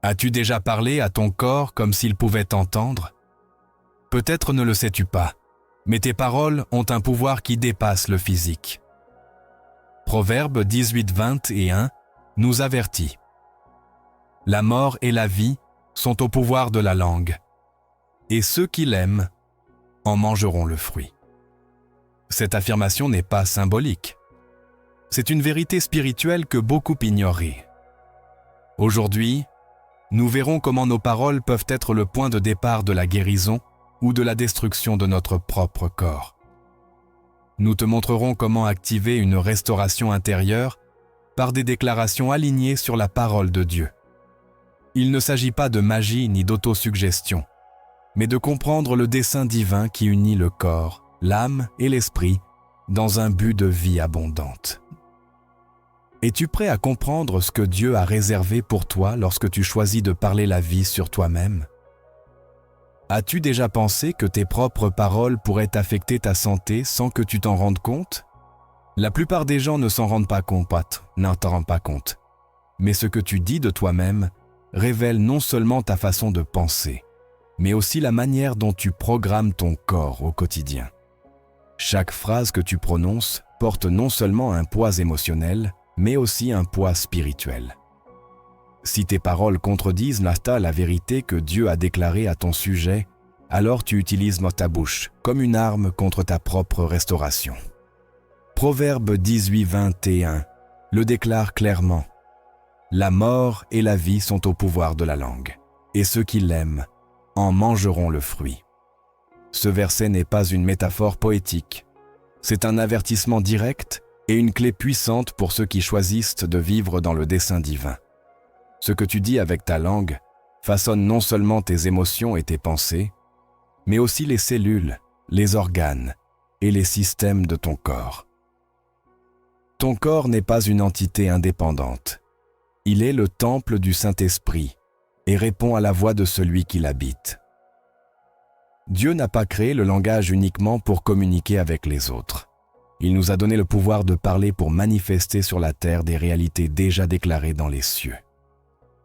As-tu déjà parlé à ton corps comme s'il pouvait t'entendre? Peut-être ne le sais-tu pas, mais tes paroles ont un pouvoir qui dépasse le physique. Proverbe 18:21 nous avertit. La mort et la vie sont au pouvoir de la langue, et ceux qui l'aiment en mangeront le fruit. Cette affirmation n'est pas symbolique. C'est une vérité spirituelle que beaucoup ignorent. Aujourd'hui, nous verrons comment nos paroles peuvent être le point de départ de la guérison ou de la destruction de notre propre corps. Nous te montrerons comment activer une restauration intérieure par des déclarations alignées sur la parole de Dieu. Il ne s'agit pas de magie ni d'autosuggestion, mais de comprendre le dessein divin qui unit le corps, l'âme et l'esprit dans un but de vie abondante. Es-tu prêt à comprendre ce que Dieu a réservé pour toi lorsque tu choisis de parler la vie sur toi-même? As-tu déjà pensé que tes propres paroles pourraient affecter ta santé sans que tu t'en rendes compte? La plupart des gens ne s'en rendent pas compte, mais ce que tu dis de toi-même révèle non seulement ta façon de penser, mais aussi la manière dont tu programmes ton corps au quotidien. Chaque phrase que tu prononces porte non seulement un poids émotionnel, mais aussi un poids spirituel. Si tes paroles contredisent la vérité que Dieu a déclarée à ton sujet, alors tu utilises ta bouche comme une arme contre ta propre restauration. Proverbe 18:21 le déclare clairement. La mort et la vie sont au pouvoir de la langue, et ceux qui l'aiment en mangeront le fruit. Ce verset n'est pas une métaphore poétique. C'est un avertissement direct et une clé puissante pour ceux qui choisissent de vivre dans le dessein divin. Ce que tu dis avec ta langue façonne non seulement tes émotions et tes pensées, mais aussi les cellules, les organes et les systèmes de ton corps. Ton corps n'est pas une entité indépendante. Il est le temple du Saint-Esprit et répond à la voix de celui qui l'habite. Dieu n'a pas créé le langage uniquement pour communiquer avec les autres. Il nous a donné le pouvoir de parler pour manifester sur la terre des réalités déjà déclarées dans les cieux.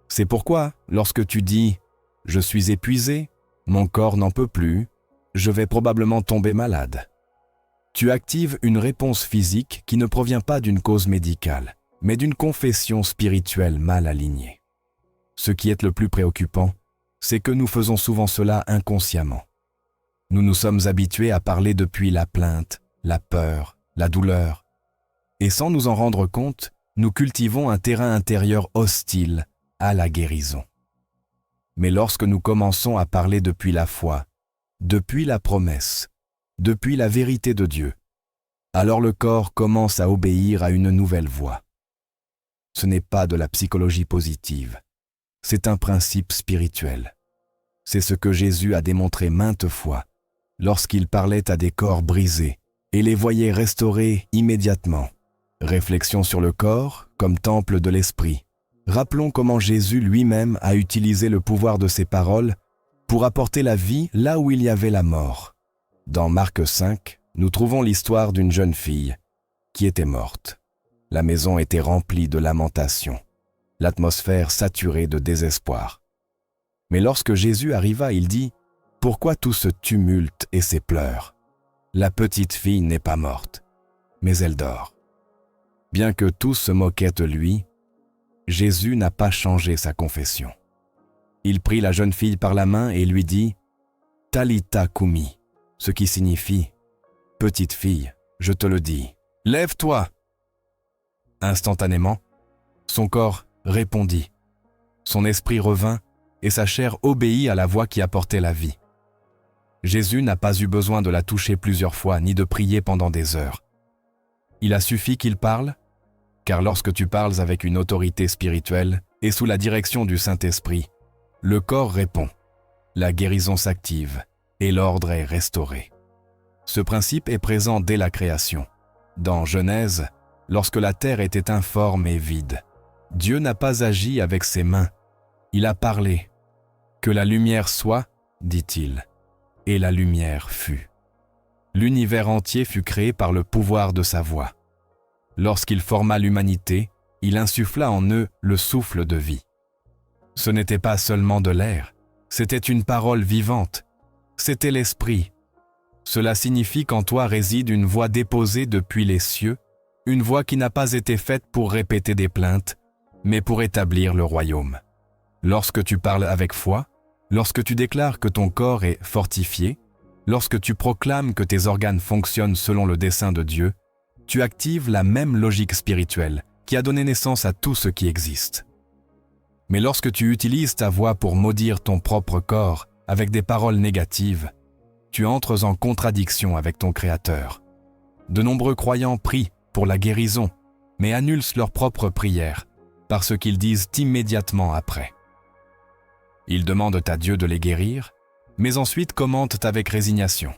C'est pourquoi, lorsque tu dis « Je suis épuisé, mon corps n'en peut plus, je vais probablement tomber malade », tu actives une réponse physique qui ne provient pas d'une cause médicale, mais d'une confession spirituelle mal alignée. Ce qui est le plus préoccupant, c'est que nous faisons souvent cela inconsciemment. Nous nous sommes habitués à parler depuis la plainte, la peur, la douleur. Et sans nous en rendre compte, nous cultivons un terrain intérieur hostile à la guérison. Mais lorsque nous commençons à parler depuis la foi, depuis la promesse, depuis la vérité de Dieu, alors le corps commence à obéir à une nouvelle voix. Ce n'est pas de la psychologie positive, c'est un principe spirituel. C'est ce que Jésus a démontré maintes fois lorsqu'il parlait à des corps brisés et les voyait restaurés immédiatement. Réflexion sur le corps comme temple de l'esprit. Rappelons comment Jésus lui-même a utilisé le pouvoir de ses paroles pour apporter la vie là où il y avait la mort. Dans Marc 5, nous trouvons l'histoire d'une jeune fille qui était morte. La maison était remplie de lamentations, l'atmosphère saturée de désespoir. Mais lorsque Jésus arriva, il dit « Pourquoi tout ce tumulte et ces pleurs? La petite fille n'est pas morte, mais elle dort. » Bien que tous se moquaient de lui, Jésus n'a pas changé sa confession. Il prit la jeune fille par la main et lui dit « Talitha koumi », ce qui signifie « Petite fille, je te le dis, lève-toi !» Instantanément, son corps répondit, son esprit revint et sa chair obéit à la voix qui apportait la vie. Jésus n'a pas eu besoin de la toucher plusieurs fois ni de prier pendant des heures. Il a suffi qu'il parle, car lorsque tu parles avec une autorité spirituelle et sous la direction du Saint-Esprit, le corps répond, la guérison s'active et l'ordre est restauré. Ce principe est présent dès la création. Dans Genèse, lorsque la terre était informe et vide, Dieu n'a pas agi avec ses mains, il a parlé. « Que la lumière soit, dit-il, et la lumière fut. » L'univers entier fut créé par le pouvoir de sa voix. Lorsqu'il forma l'humanité, il insuffla en eux le souffle de vie. Ce n'était pas seulement de l'air, c'était une parole vivante, c'était l'Esprit. Cela signifie qu'en toi réside une voix déposée depuis les cieux, une voix qui n'a pas été faite pour répéter des plaintes, mais pour établir le royaume. Lorsque tu parles avec foi, lorsque tu déclares que ton corps est fortifié, lorsque tu proclames que tes organes fonctionnent selon le dessein de Dieu, tu actives la même logique spirituelle qui a donné naissance à tout ce qui existe. Mais lorsque tu utilises ta voix pour maudire ton propre corps avec des paroles négatives, tu entres en contradiction avec ton Créateur. De nombreux croyants prient pour la guérison, mais annulent leur propre prière par ce qu'ils disent immédiatement après. Ils demandent à Dieu de les guérir, mais ensuite commentent avec résignation.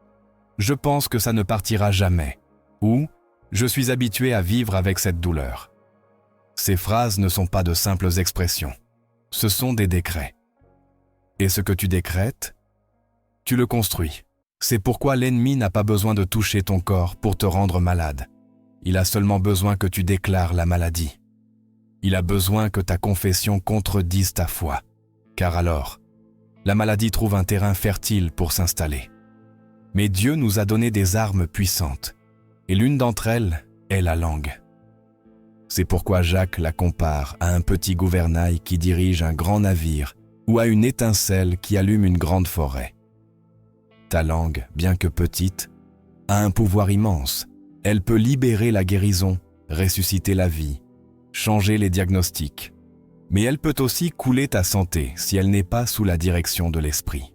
« Je pense que ça ne partira jamais » ou « Je suis habitué à vivre avec cette douleur ». Ces phrases ne sont pas de simples expressions, ce sont des décrets. Et ce que tu décrètes, tu le construis. C'est pourquoi l'ennemi n'a pas besoin de toucher ton corps pour te rendre malade. Il a seulement besoin que tu déclares la maladie. Il a besoin que ta confession contredise ta foi, car alors, la maladie trouve un terrain fertile pour s'installer. Mais Dieu nous a donné des armes puissantes, et l'une d'entre elles est la langue. C'est pourquoi Jacques la compare à un petit gouvernail qui dirige un grand navire ou à une étincelle qui allume une grande forêt. Ta langue, bien que petite, a un pouvoir immense. Elle peut libérer la guérison, ressusciter la vie, changer les diagnostics. Mais elle peut aussi couler ta santé si elle n'est pas sous la direction de l'esprit.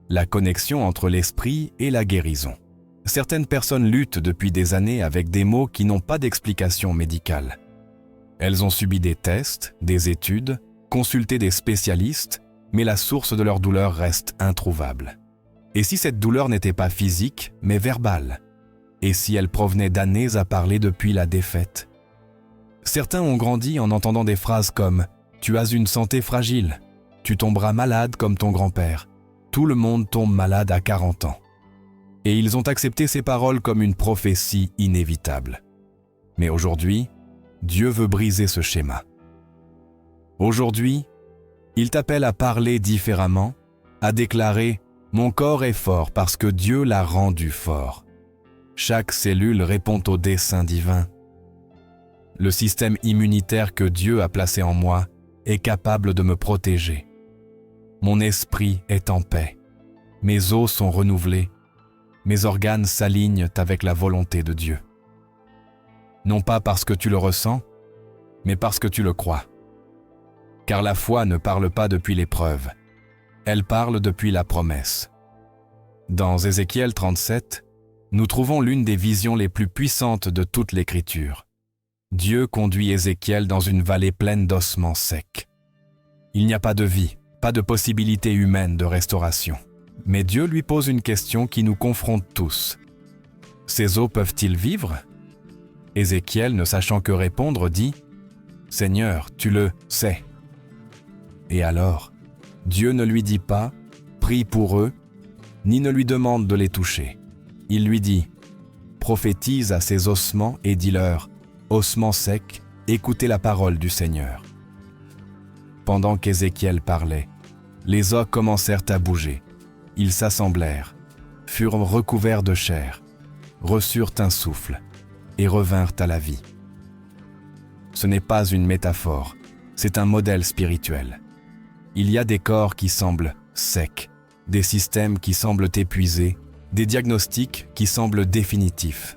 La connexion entre l'esprit et la guérison. Certaines personnes luttent depuis des années avec des maux qui n'ont pas d'explication médicale. Elles ont subi des tests, des études, consulté des spécialistes, mais la source de leur douleur reste introuvable. Et si cette douleur n'était pas physique, mais verbale? Et si elle provenait d'années à parler depuis la défaite? Certains ont grandi en entendant des phrases comme « Tu as une santé fragile, tu tomberas malade comme ton grand-père, tout le monde tombe malade à 40 ans ». Et ils ont accepté ces paroles comme une prophétie inévitable. Mais aujourd'hui, Dieu veut briser ce schéma. Aujourd'hui, il t'appelle à parler différemment, à déclarer « Mon corps est fort parce que Dieu l'a rendu fort ». Chaque cellule répond au dessein divin. Le système immunitaire que Dieu a placé en moi est capable de me protéger. Mon esprit est en paix. Mes os sont renouvelés. Mes organes s'alignent avec la volonté de Dieu. Non pas parce que tu le ressens, mais parce que tu le crois. Car la foi ne parle pas depuis l'épreuve, elle parle depuis la promesse. Dans Ézéchiel 37, nous trouvons l'une des visions les plus puissantes de toute l'Écriture. Dieu conduit Ézéchiel dans une vallée pleine d'ossements secs. Il n'y a pas de vie, pas de possibilité humaine de restauration. Mais Dieu lui pose une question qui nous confronte tous. Ces os peuvent-ils vivre? Ézéchiel, ne sachant que répondre, dit « Seigneur, tu le sais ». Et alors, Dieu ne lui dit pas « Prie pour eux », ni ne lui demande de les toucher. Il lui dit « Prophétise à ces ossements et dis-leur « Ossements secs, écoutez la parole du Seigneur ». Pendant qu'Ézéchiel parlait, les os commencèrent à bouger. Ils s'assemblèrent, furent recouverts de chair, reçurent un souffle et revinrent à la vie. Ce n'est pas une métaphore, c'est un modèle spirituel. Il y a des corps qui semblent secs, des systèmes qui semblent épuisés, des diagnostics qui semblent définitifs.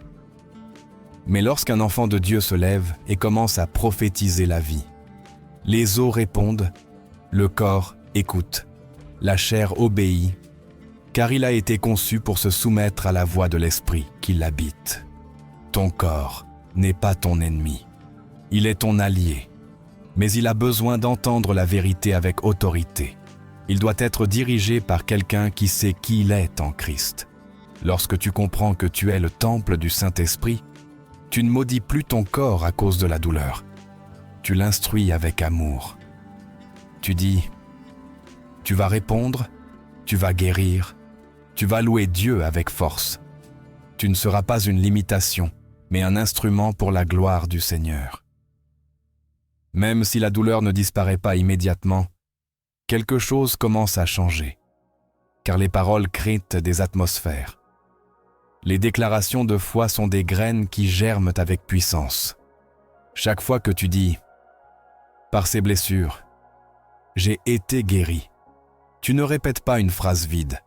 Mais lorsqu'un enfant de Dieu se lève et commence à prophétiser la vie, les os répondent, le corps écoute, la chair obéit, car il a été conçu pour se soumettre à la voix de l'Esprit qui l'habite. Ton corps n'est pas ton ennemi, il est ton allié, mais il a besoin d'entendre la vérité avec autorité. Il doit être dirigé par quelqu'un qui sait qui il est en Christ. Lorsque tu comprends que tu es le temple du Saint-Esprit, tu ne maudis plus ton corps à cause de la douleur. Tu l'instruis avec amour. Tu dis, tu vas répondre, tu vas guérir, tu vas louer Dieu avec force. Tu ne seras pas une limitation, mais un instrument pour la gloire du Seigneur. Même si la douleur ne disparaît pas immédiatement, quelque chose commence à changer, car les paroles créent des atmosphères. Les déclarations de foi sont des graines qui germent avec puissance. Chaque fois que tu dis « Par ces blessures, j'ai été guéri », tu ne répètes pas une phrase vide.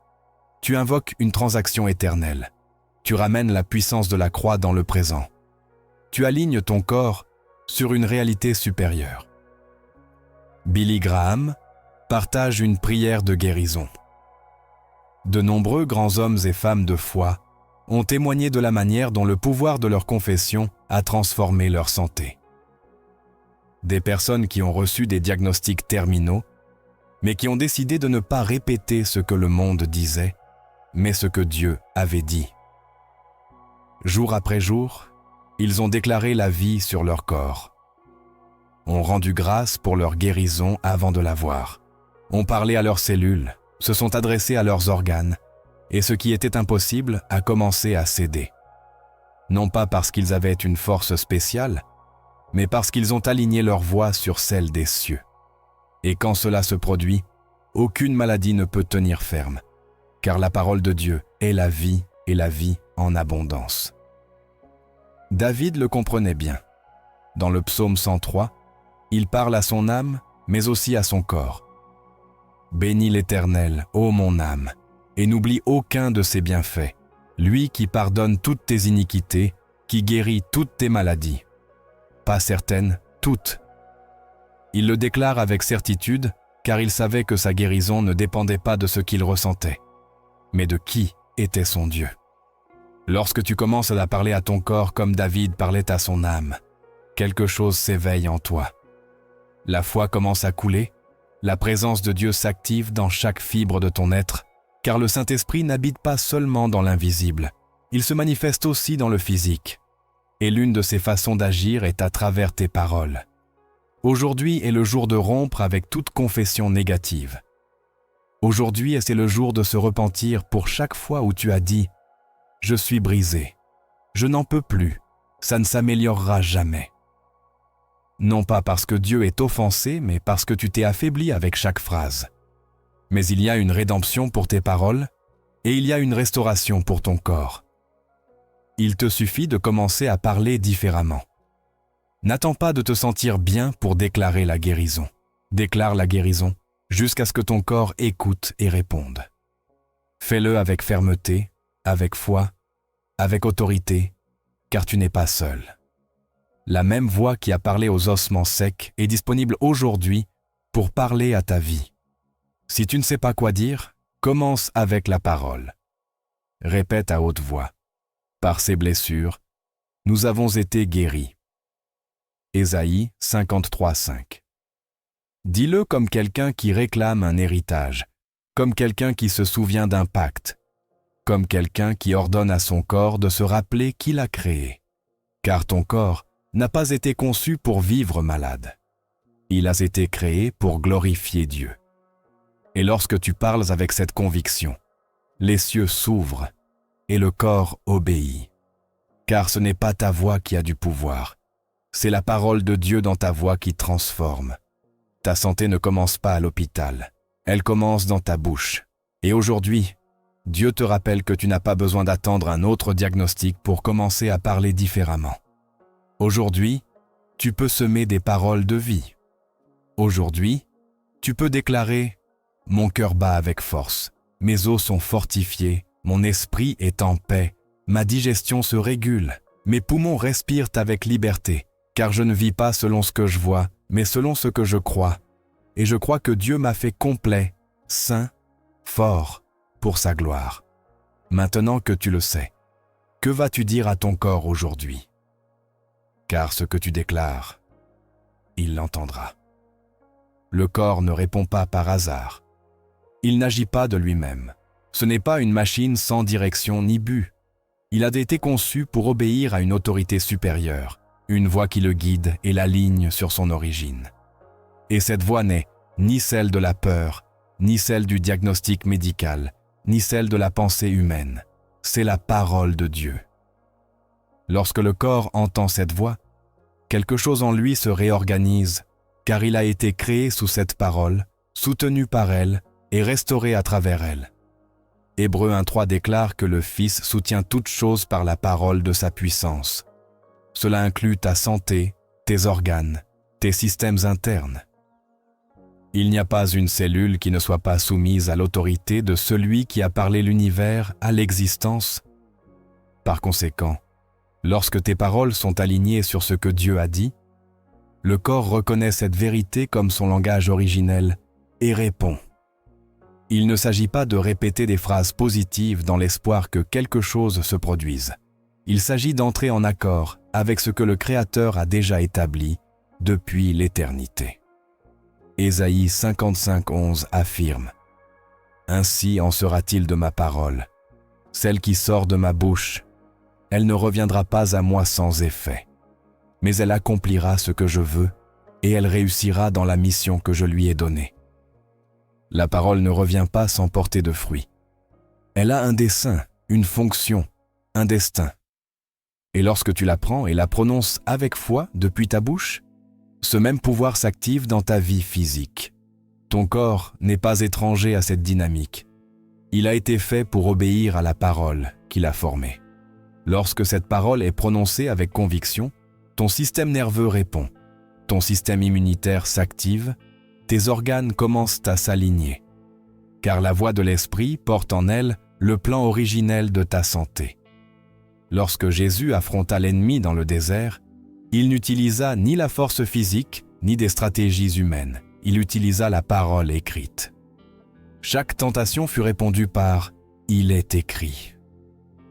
Tu invoques une transaction éternelle. Tu ramènes la puissance de la croix dans le présent. Tu alignes ton corps sur une réalité supérieure. Billy Graham partage une prière de guérison. De nombreux grands hommes et femmes de foi ont témoigné de la manière dont le pouvoir de leur confession a transformé leur santé. Des personnes qui ont reçu des diagnostics terminaux, mais qui ont décidé de ne pas répéter ce que le monde disait, mais ce que Dieu avait dit. Jour après jour, ils ont déclaré la vie sur leur corps. Ont rendu grâce pour leur guérison avant de l'avoir. Ont parlé à leurs cellules, se sont adressés à leurs organes, et ce qui était impossible a commencé à céder. Non pas parce qu'ils avaient une force spéciale, mais parce qu'ils ont aligné leur voix sur celle des cieux. Et quand cela se produit, aucune maladie ne peut tenir ferme, car la parole de Dieu est la vie et la vie en abondance. David le comprenait bien. Dans le psaume 103, il parle à son âme, mais aussi à son corps. « Bénis l'Éternel, ô mon âme, et n'oublie aucun de ses bienfaits, lui qui pardonne toutes tes iniquités, qui guérit toutes tes maladies. Pas certaines, toutes. » Il le déclare avec certitude, car il savait que sa guérison ne dépendait pas de ce qu'il ressentait, mais de qui était son Dieu. Lorsque tu commences à parler à ton corps comme David parlait à son âme, quelque chose s'éveille en toi. La foi commence à couler, la présence de Dieu s'active dans chaque fibre de ton être, car le Saint-Esprit n'habite pas seulement dans l'invisible, il se manifeste aussi dans le physique. Et l'une de ses façons d'agir est à travers tes paroles. Aujourd'hui est le jour de rompre avec toute confession négative. Aujourd'hui, c'est le jour de se repentir pour chaque fois où tu as dit « Je suis brisé, je n'en peux plus, ça ne s'améliorera jamais ». Non pas parce que Dieu est offensé, mais parce que tu t'es affaibli avec chaque phrase. Mais il y a une rédemption pour tes paroles et il y a une restauration pour ton corps. Il te suffit de commencer à parler différemment. N'attends pas de te sentir bien pour déclarer la guérison. Déclare la guérison jusqu'à ce que ton corps écoute et réponde. Fais-le avec fermeté, avec foi, avec autorité, car tu n'es pas seul. La même voix qui a parlé aux ossements secs est disponible aujourd'hui pour parler à ta vie. Si tu ne sais pas quoi dire, commence avec la parole. Répète à haute voix. Par ces blessures, nous avons été guéris. Ésaïe 53:5. Dis-le comme quelqu'un qui réclame un héritage, comme quelqu'un qui se souvient d'un pacte, comme quelqu'un qui ordonne à son corps de se rappeler qui l'a créé. Car ton corps n'a pas été conçu pour vivre malade. Il a été créé pour glorifier Dieu. Et lorsque tu parles avec cette conviction, les cieux s'ouvrent et le corps obéit. Car ce n'est pas ta voix qui a du pouvoir, c'est la parole de Dieu dans ta voix qui transforme. Ta santé ne commence pas à l'hôpital, elle commence dans ta bouche. Et aujourd'hui, Dieu te rappelle que tu n'as pas besoin d'attendre un autre diagnostic pour commencer à parler différemment. Aujourd'hui, tu peux semer des paroles de vie. Aujourd'hui, tu peux déclarer « Mon cœur bat avec force, mes os sont fortifiés, mon esprit est en paix, ma digestion se régule, mes poumons respirent avec liberté, car je ne vis pas selon ce que je vois, mais selon ce que je crois. Et je crois que Dieu m'a fait complet, saint, fort, pour sa gloire. » Maintenant que tu le sais, que vas-tu dire à ton corps aujourd'hui ? Car ce que tu déclares, il l'entendra. Le corps ne répond pas par hasard. Il n'agit pas de lui-même. Ce n'est pas une machine sans direction ni but. Il a été conçu pour obéir à une autorité supérieure, une voix qui le guide et l'aligne sur son origine. Et cette voix n'est ni celle de la peur, ni celle du diagnostic médical, ni celle de la pensée humaine. C'est la parole de Dieu. Lorsque le corps entend cette voix, quelque chose en lui se réorganise, car il a été créé sous cette parole soutenu par elle et restauré à travers elle. Hébreux 1:3 déclare que le Fils soutient toutes choses par la parole de sa puissance. Cela inclut ta santé, tes organes, tes systèmes internes. Il n'y a pas une cellule qui ne soit pas soumise à l'autorité de celui qui a parlé l'univers à l'existence. Par conséquent, lorsque tes paroles sont alignées sur ce que Dieu a dit, le corps reconnaît cette vérité comme son langage originel et répond. Il ne s'agit pas de répéter des phrases positives dans l'espoir que quelque chose se produise. Il s'agit d'entrer en accord avec ce que le Créateur a déjà établi depuis l'éternité. Ésaïe 55:11 affirme « Ainsi en sera-t-il de ma parole, celle qui sort de ma bouche. Elle ne reviendra pas à moi sans effet, mais elle accomplira ce que je veux et elle réussira dans la mission que je lui ai donnée. » La parole ne revient pas sans porter de fruits. Elle a un dessein, une fonction, un destin. Et lorsque tu la prends et la prononces avec foi depuis ta bouche, ce même pouvoir s'active dans ta vie physique. Ton corps n'est pas étranger à cette dynamique. Il a été fait pour obéir à la parole qu'il a formée. Lorsque cette parole est prononcée avec conviction, ton système nerveux répond, ton système immunitaire s'active, tes organes commencent à s'aligner, car la voix de l'esprit porte en elle le plan originel de ta santé. Lorsque Jésus affronta l'ennemi dans le désert, il n'utilisa ni la force physique, ni des stratégies humaines. Il utilisa la parole écrite. Chaque tentation fut répondue par « Il est écrit ».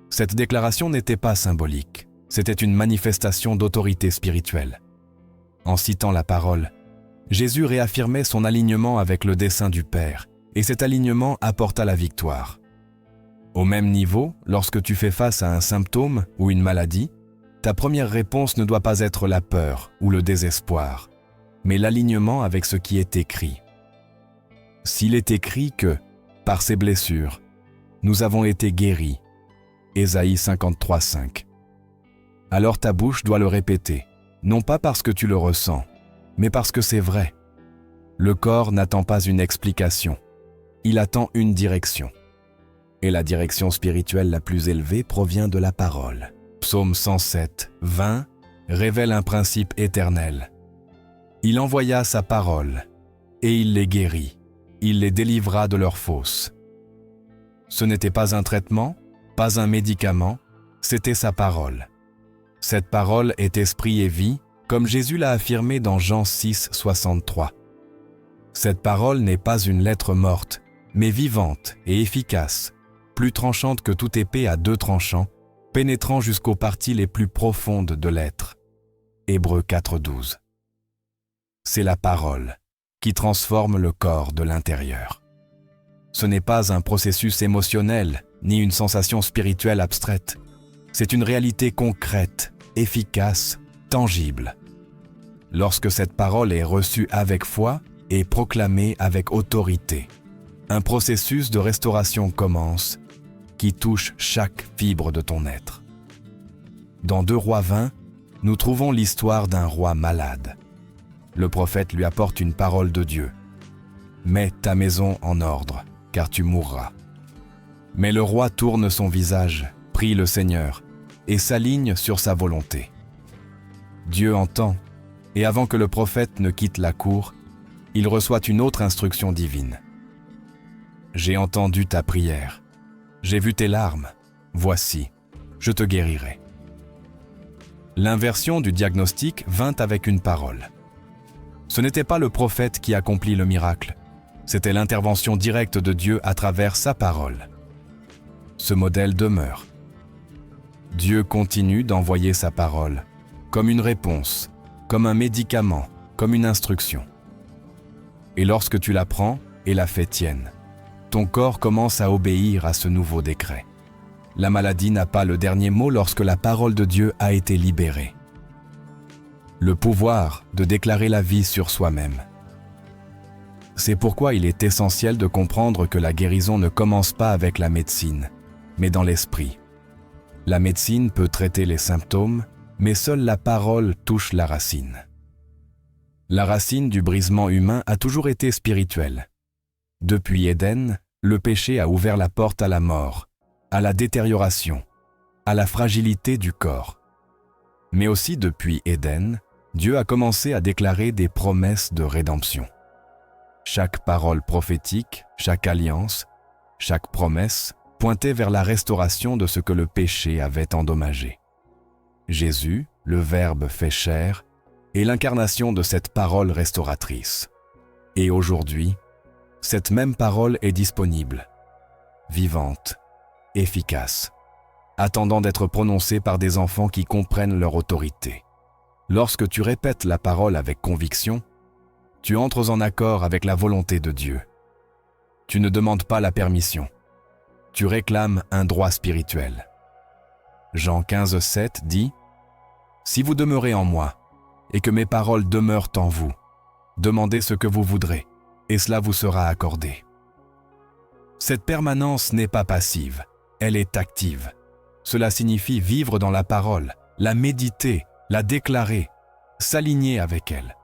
Cette déclaration n'était pas symbolique, c'était une manifestation d'autorité spirituelle. En citant la parole, Jésus réaffirmait son alignement avec le dessein du Père, et cet alignement apporta la victoire. Au même niveau, lorsque tu fais face à un symptôme ou une maladie, ta première réponse ne doit pas être la peur ou le désespoir, mais l'alignement avec ce qui est écrit. S'il est écrit que, par ses blessures, nous avons été guéris, Ésaïe 53:5, alors ta bouche doit le répéter, non pas parce que tu le ressens, mais parce que c'est vrai. Le corps n'attend pas une explication, il attend une direction. Et la direction spirituelle la plus élevée provient de la parole. Psaume 107:20 révèle un principe éternel. Il envoya sa parole, et il les guérit, il les délivra de leurs fausses. Ce n'était pas un traitement, pas un médicament, c'était sa parole. Cette parole est esprit et vie, comme Jésus l'a affirmé dans Jean 6:63. Cette parole n'est pas une lettre morte, mais vivante et efficace, plus tranchante que toute épée à 2 tranchants, pénétrant jusqu'aux parties les plus profondes de l'être. Hébreux 4:12. C'est la parole qui transforme le corps de l'intérieur. Ce n'est pas un processus émotionnel, ni une sensation spirituelle abstraite. C'est une réalité concrète, efficace, tangible. Lorsque cette parole est reçue avec foi et proclamée avec autorité, un processus de restauration commence qui touche chaque fibre de ton être. Dans 2 Rois 20, nous trouvons l'histoire d'un roi malade. Le prophète lui apporte une parole de Dieu. « Mets ta maison en ordre, car tu mourras. » Mais le roi tourne son visage, prie le Seigneur, et s'aligne sur sa volonté. Dieu entend, et avant que le prophète ne quitte la cour, il reçoit une autre instruction divine. « J'ai entendu ta prière, j'ai vu tes larmes, voici, je te guérirai. » L'inversion du diagnostic vint avec une parole. Ce n'était pas le prophète qui accomplit le miracle, c'était l'intervention directe de Dieu à travers sa parole. Ce modèle demeure. Dieu continue d'envoyer sa parole, comme une réponse, comme un médicament, comme une instruction. Et lorsque tu la prends et la fais tienne, ton corps commence à obéir à ce nouveau décret. La maladie n'a pas le dernier mot lorsque la parole de Dieu a été libérée. Le pouvoir de déclarer la vie sur soi-même. C'est pourquoi il est essentiel de comprendre que la guérison ne commence pas avec la médecine, mais dans l'esprit. La médecine peut traiter les symptômes, mais seule la parole touche la racine. La racine du brisement humain a toujours été spirituelle, Depuis Éden, le péché a ouvert la porte à la mort, à la détérioration, à la fragilité du corps. Mais aussi depuis Éden, Dieu a commencé à déclarer des promesses de rédemption. Chaque parole prophétique, chaque alliance, chaque promesse pointait vers la restauration de ce que le péché avait endommagé. Jésus, le Verbe fait chair, est l'incarnation de cette parole restauratrice. Et aujourd'hui, cette même parole est disponible, vivante, efficace, attendant d'être prononcée par des enfants qui comprennent leur autorité. Lorsque tu répètes la parole avec conviction, tu entres en accord avec la volonté de Dieu. Tu ne demandes pas la permission. Tu réclames un droit spirituel. Jean 15,7 dit « Si vous demeurez en moi, et que mes paroles demeurent en vous, demandez ce que vous voudrez, et cela vous sera accordé. » Cette permanence n'est pas passive, elle est active. Cela signifie vivre dans la parole, la méditer, la déclarer, s'aligner avec elle.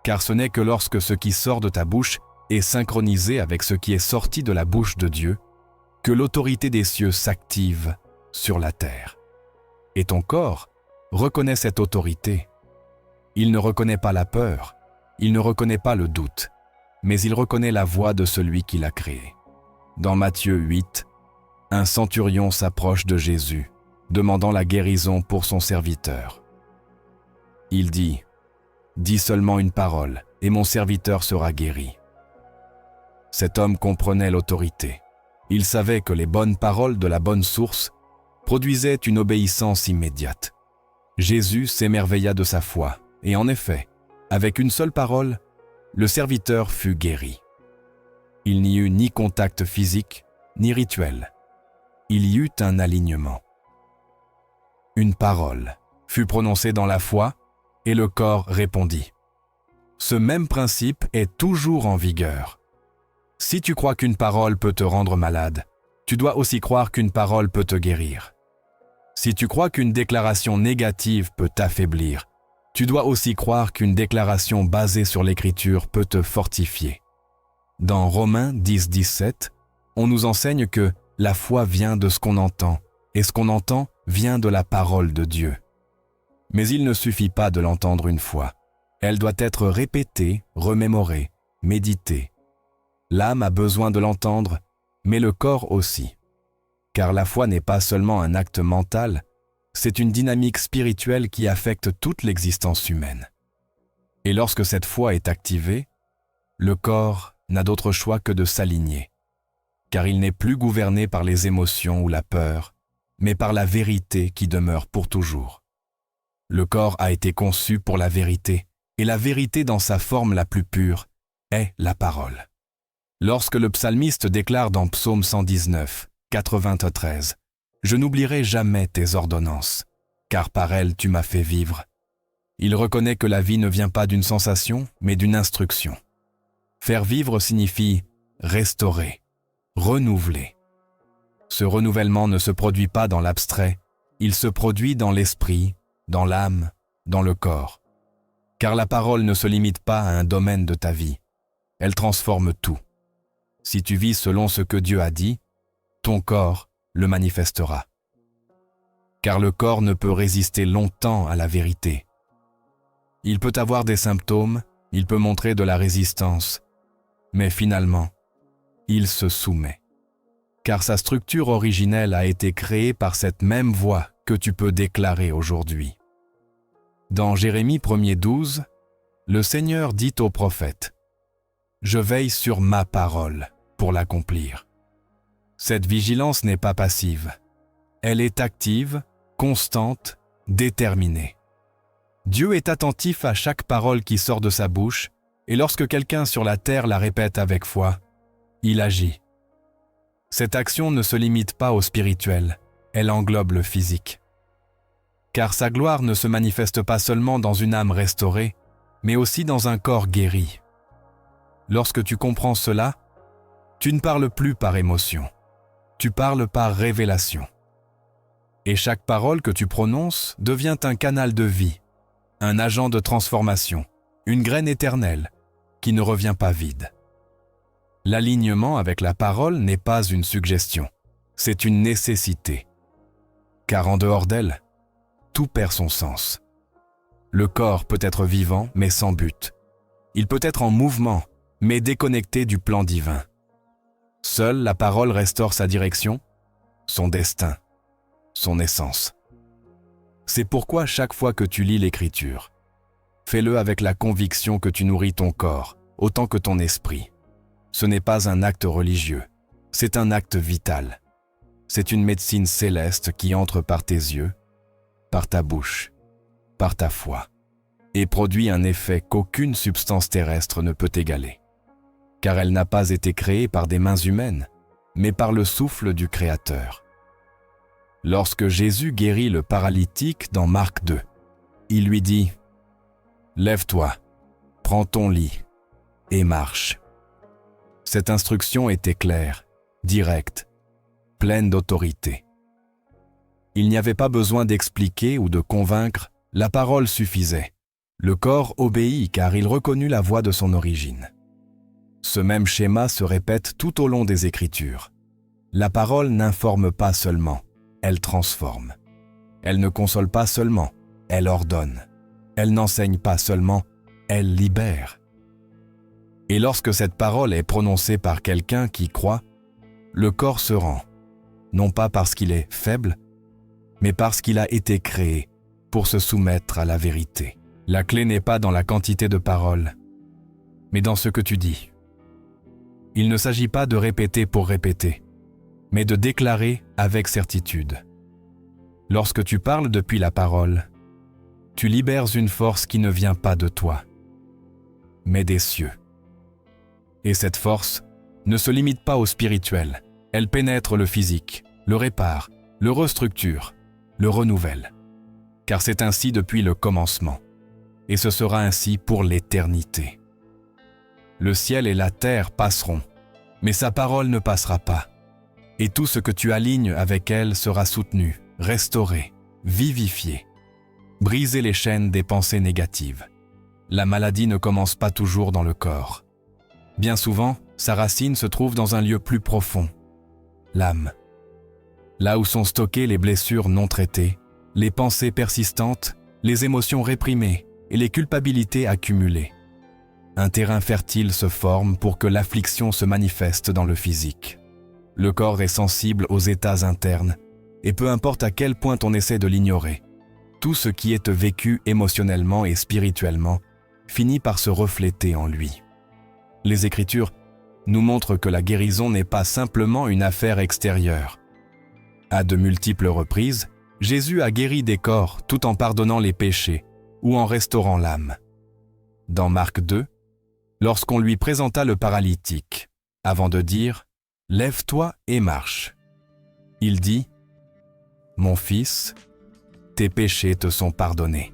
Car ce n'est que lorsque ce qui sort de ta bouche est synchronisé avec ce qui est sorti de la bouche de Dieu que l'autorité des cieux s'active sur la terre. Et ton corps reconnaît cette autorité. Il ne reconnaît pas la peur, il ne reconnaît pas le doute, mais il reconnaît la voix de celui qui l'a créé. Dans Matthieu 8, un centurion s'approche de Jésus, demandant la guérison pour son serviteur. Il dit « Dis seulement une parole, et mon serviteur sera guéri. » Cet homme comprenait l'autorité. Il savait que les bonnes paroles de la bonne source produisaient une obéissance immédiate. Jésus s'émerveilla de sa foi, et en effet, avec une seule parole, le serviteur fut guéri. Il n'y eut ni contact physique, ni rituel. Il y eut un alignement. Une parole fut prononcée dans la foi, et le corps répondit. Ce même principe est toujours en vigueur. Si tu crois qu'une parole peut te rendre malade, tu dois aussi croire qu'une parole peut te guérir. Si tu crois qu'une déclaration négative peut t'affaiblir, tu dois aussi croire qu'une déclaration basée sur l'Écriture peut te fortifier. Dans Romains 10,17, on nous enseigne que la foi vient de ce qu'on entend, et ce qu'on entend vient de la parole de Dieu. Mais il ne suffit pas de l'entendre une fois. Elle doit être répétée, remémorée, méditée. L'âme a besoin de l'entendre, mais le corps aussi. Car la foi n'est pas seulement un acte mental, c'est une dynamique spirituelle qui affecte toute l'existence humaine. Et lorsque cette foi est activée, le corps n'a d'autre choix que de s'aligner, car il n'est plus gouverné par les émotions ou la peur, mais par la vérité qui demeure pour toujours. Le corps a été conçu pour la vérité, et la vérité dans sa forme la plus pure est la parole. Lorsque le psalmiste déclare dans Psaume 119, 93, « Je n'oublierai jamais tes ordonnances, car par elles tu m'as fait vivre. » Il reconnaît que la vie ne vient pas d'une sensation, mais d'une instruction. Faire vivre signifie restaurer, renouveler. Ce renouvellement ne se produit pas dans l'abstrait, il se produit dans l'esprit, dans l'âme, dans le corps. Car la parole ne se limite pas à un domaine de ta vie, elle transforme tout. Si tu vis selon ce que Dieu a dit, ton corps le manifestera. Car le corps ne peut résister longtemps à la vérité. Il peut avoir des symptômes, il peut montrer de la résistance, mais finalement, il se soumet. Car sa structure originelle a été créée par cette même voix que tu peux déclarer aujourd'hui. Dans Jérémie 1,12, le Seigneur dit au prophète « Je veille sur ma parole pour l'accomplir. » Cette vigilance n'est pas passive. Elle est active, constante, déterminée. Dieu est attentif à chaque parole qui sort de sa bouche, et lorsque quelqu'un sur la terre la répète avec foi, il agit. Cette action ne se limite pas au spirituel, elle englobe le physique. Car sa gloire ne se manifeste pas seulement dans une âme restaurée, mais aussi dans un corps guéri. Lorsque tu comprends cela, tu ne parles plus par émotion, tu parles par révélation. Et chaque parole que tu prononces devient un canal de vie, un agent de transformation, une graine éternelle qui ne revient pas vide. L'alignement avec la parole n'est pas une suggestion, c'est une nécessité. Car en dehors d'elle, tout perd son sens. Le corps peut être vivant, mais sans but. Il peut être en mouvement, mais déconnecté du plan divin. Seule la parole restaure sa direction, son destin, son essence. C'est pourquoi chaque fois que tu lis l'Écriture, fais-le avec la conviction que tu nourris ton corps, autant que ton esprit. Ce n'est pas un acte religieux, c'est un acte vital. C'est une médecine céleste qui entre par tes yeux, par ta bouche, par ta foi, et produit un effet qu'aucune substance terrestre ne peut égaler. Car elle n'a pas été créée par des mains humaines, mais par le souffle du Créateur. Lorsque Jésus guérit le paralytique dans Marc 2, il lui dit « Lève-toi, prends ton lit et marche ». Cette instruction était claire, directe, pleine d'autorité. Il n'y avait pas besoin d'expliquer ou de convaincre, la parole suffisait. Le corps obéit car il reconnut la voix de son origine. Ce même schéma se répète tout au long des Écritures. La parole n'informe pas seulement, elle transforme. Elle ne console pas seulement, elle ordonne. Elle n'enseigne pas seulement, elle libère. Et lorsque cette parole est prononcée par quelqu'un qui croit, le corps se rend, non pas parce qu'il est faible, mais parce qu'il a été créé pour se soumettre à la vérité. La clé n'est pas dans la quantité de paroles, mais dans ce que tu dis. Il ne s'agit pas de répéter pour répéter, mais de déclarer avec certitude. Lorsque tu parles depuis la parole, tu libères une force qui ne vient pas de toi, mais des cieux. Et cette force ne se limite pas au spirituel, elle pénètre le physique, le répare, le restructure, le renouvelle. Car c'est ainsi depuis le commencement, et ce sera ainsi pour l'éternité. Le ciel et la terre passeront, mais sa parole ne passera pas. Et tout ce que tu alignes avec elle sera soutenu, restauré, vivifié. Briser les chaînes des pensées négatives. La maladie ne commence pas toujours dans le corps. Bien souvent, sa racine se trouve dans un lieu plus profond, l'âme. Là où sont stockées les blessures non traitées, les pensées persistantes, les émotions réprimées et les culpabilités accumulées. Un terrain fertile se forme pour que l'affliction se manifeste dans le physique. Le corps est sensible aux états internes, et peu importe à quel point on essaie de l'ignorer, tout ce qui est vécu émotionnellement et spirituellement finit par se refléter en lui. Les Écritures nous montrent que la guérison n'est pas simplement une affaire extérieure. À de multiples reprises, Jésus a guéri des corps tout en pardonnant les péchés ou en restaurant l'âme. Dans Marc 2, lorsqu'on lui présenta le paralytique, avant de dire « Lève-toi et marche », il dit « Mon fils, tes péchés te sont pardonnés ».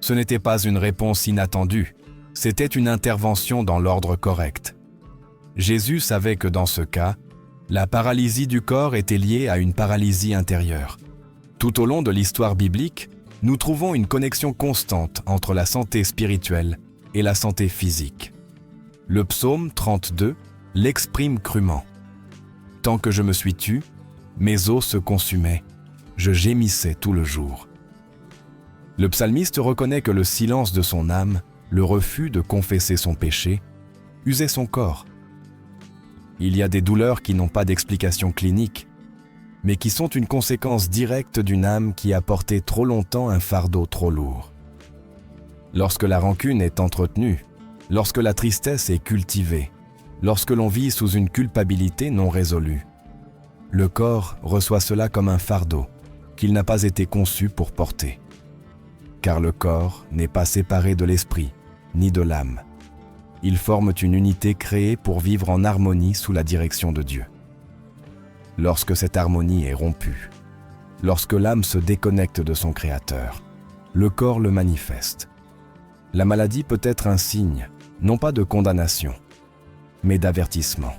Ce n'était pas une réponse inattendue, c'était une intervention dans l'ordre correct. Jésus savait que dans ce cas, la paralysie du corps était liée à une paralysie intérieure. Tout au long de l'histoire biblique, nous trouvons une connexion constante entre la santé spirituelle et la santé physique. Le psaume 32 l'exprime crûment. « Tant que je me suis tu, mes os se consumaient, je gémissais tout le jour. » Le psalmiste reconnaît que le silence de son âme, le refus de confesser son péché, usait son corps. Il y a des douleurs qui n'ont pas d'explication clinique, mais qui sont une conséquence directe d'une âme qui a porté trop longtemps un fardeau trop lourd. Lorsque la rancune est entretenue, lorsque la tristesse est cultivée, lorsque l'on vit sous une culpabilité non résolue, le corps reçoit cela comme un fardeau qu'il n'a pas été conçu pour porter. Car le corps n'est pas séparé de l'esprit, ni de l'âme. Ils forment une unité créée pour vivre en harmonie sous la direction de Dieu. Lorsque cette harmonie est rompue, lorsque l'âme se déconnecte de son Créateur, le corps le manifeste. La maladie peut être un signe, non pas de condamnation, mais d'avertissement.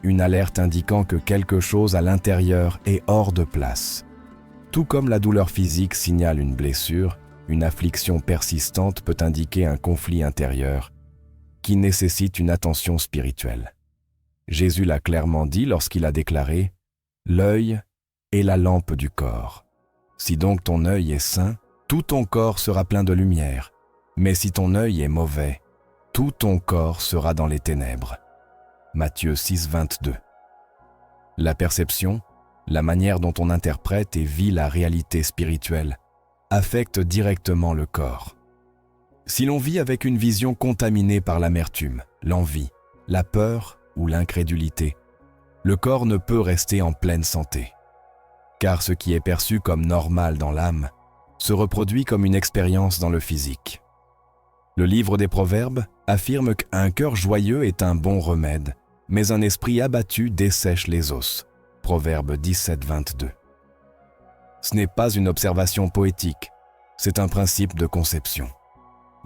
Une alerte indiquant que quelque chose à l'intérieur est hors de place. Tout comme la douleur physique signale une blessure, une affliction persistante peut indiquer un conflit intérieur. qui nécessite une attention spirituelle. Jésus l'a clairement dit lorsqu'il a déclaré « L'œil est la lampe du corps. Si donc ton œil est sain, tout ton corps sera plein de lumière. Mais si ton œil est mauvais, tout ton corps sera dans les ténèbres. » Matthieu 6, 22. La perception, la manière dont on interprète et vit la réalité spirituelle, affecte directement le corps. Si l'on vit avec une vision contaminée par l'amertume, l'envie, la peur ou l'incrédulité, le corps ne peut rester en pleine santé. Car ce qui est perçu comme normal dans l'âme se reproduit comme une expérience dans le physique. Le livre des Proverbes affirme qu'un cœur joyeux est un bon remède, mais un esprit abattu dessèche les os. Proverbe 17, 22. Ce n'est pas une observation poétique, c'est un principe de conception.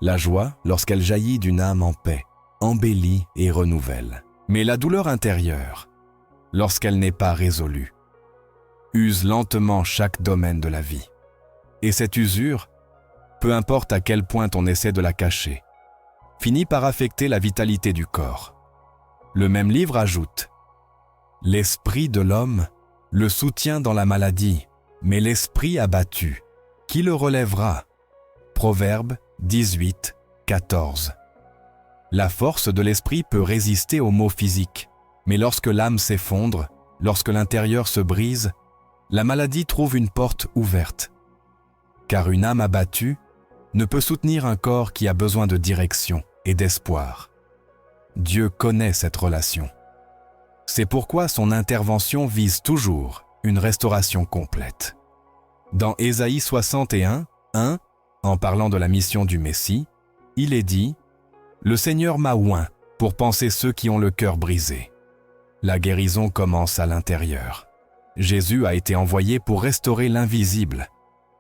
La joie, lorsqu'elle jaillit d'une âme en paix, embellit et renouvelle. Mais la douleur intérieure, lorsqu'elle n'est pas résolue, use lentement chaque domaine de la vie. Et cette usure, peu importe à quel point on essaie de la cacher, finit par affecter la vitalité du corps. Le même livre ajoute « L'esprit de l'homme le soutient dans la maladie, mais l'esprit abattu, qui le relèvera ?» Proverbe 18, 14. La force de l'esprit peut résister aux maux physiques, mais lorsque l'âme s'effondre, lorsque l'intérieur se brise, la maladie trouve une porte ouverte. Car une âme abattue ne peut soutenir un corps qui a besoin de direction et d'espoir. Dieu connaît cette relation. C'est pourquoi son intervention vise toujours une restauration complète. Dans Ésaïe 61, 1, en parlant de la mission du Messie, il est dit « Le Seigneur m'a oint pour panser ceux qui ont le cœur brisé. » La guérison commence à l'intérieur. Jésus a été envoyé pour restaurer l'invisible,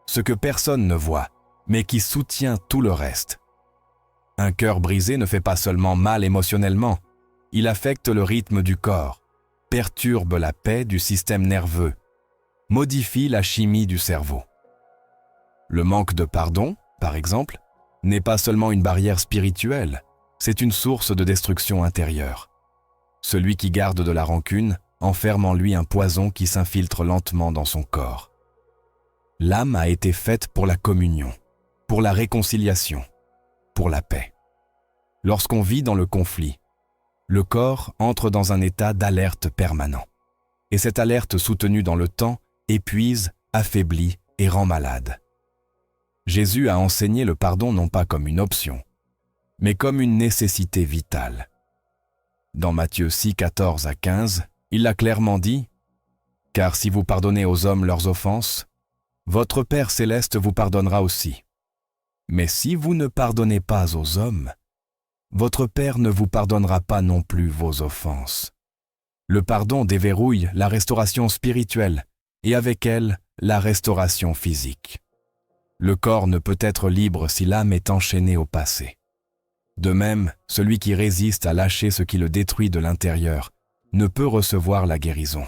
ce que personne ne voit, mais qui soutient tout le reste. Un cœur brisé ne fait pas seulement mal émotionnellement, il affecte le rythme du corps, perturbe la paix du système nerveux, modifie la chimie du cerveau. Le manque de pardon, par exemple, n'est pas seulement une barrière spirituelle, c'est une source de destruction intérieure. Celui qui garde de la rancune enferme en lui un poison qui s'infiltre lentement dans son corps. L'âme a été faite pour la communion, pour la réconciliation, pour la paix. Lorsqu'on vit dans le conflit, le corps entre dans un état d'alerte permanent. Et cette alerte soutenue dans le temps épuise, affaiblit et rend malade. Jésus a enseigné le pardon non pas comme une option, mais comme une nécessité vitale. Dans Matthieu 6, 14 à 15, il l'a clairement dit « Car si vous pardonnez aux hommes leurs offenses, votre Père céleste vous pardonnera aussi. Mais si vous ne pardonnez pas aux hommes, votre Père ne vous pardonnera pas non plus vos offenses. » Le pardon déverrouille la restauration spirituelle et avec elle, la restauration physique. Le corps ne peut être libre si l'âme est enchaînée au passé. De même, celui qui résiste à lâcher ce qui le détruit de l'intérieur ne peut recevoir la guérison.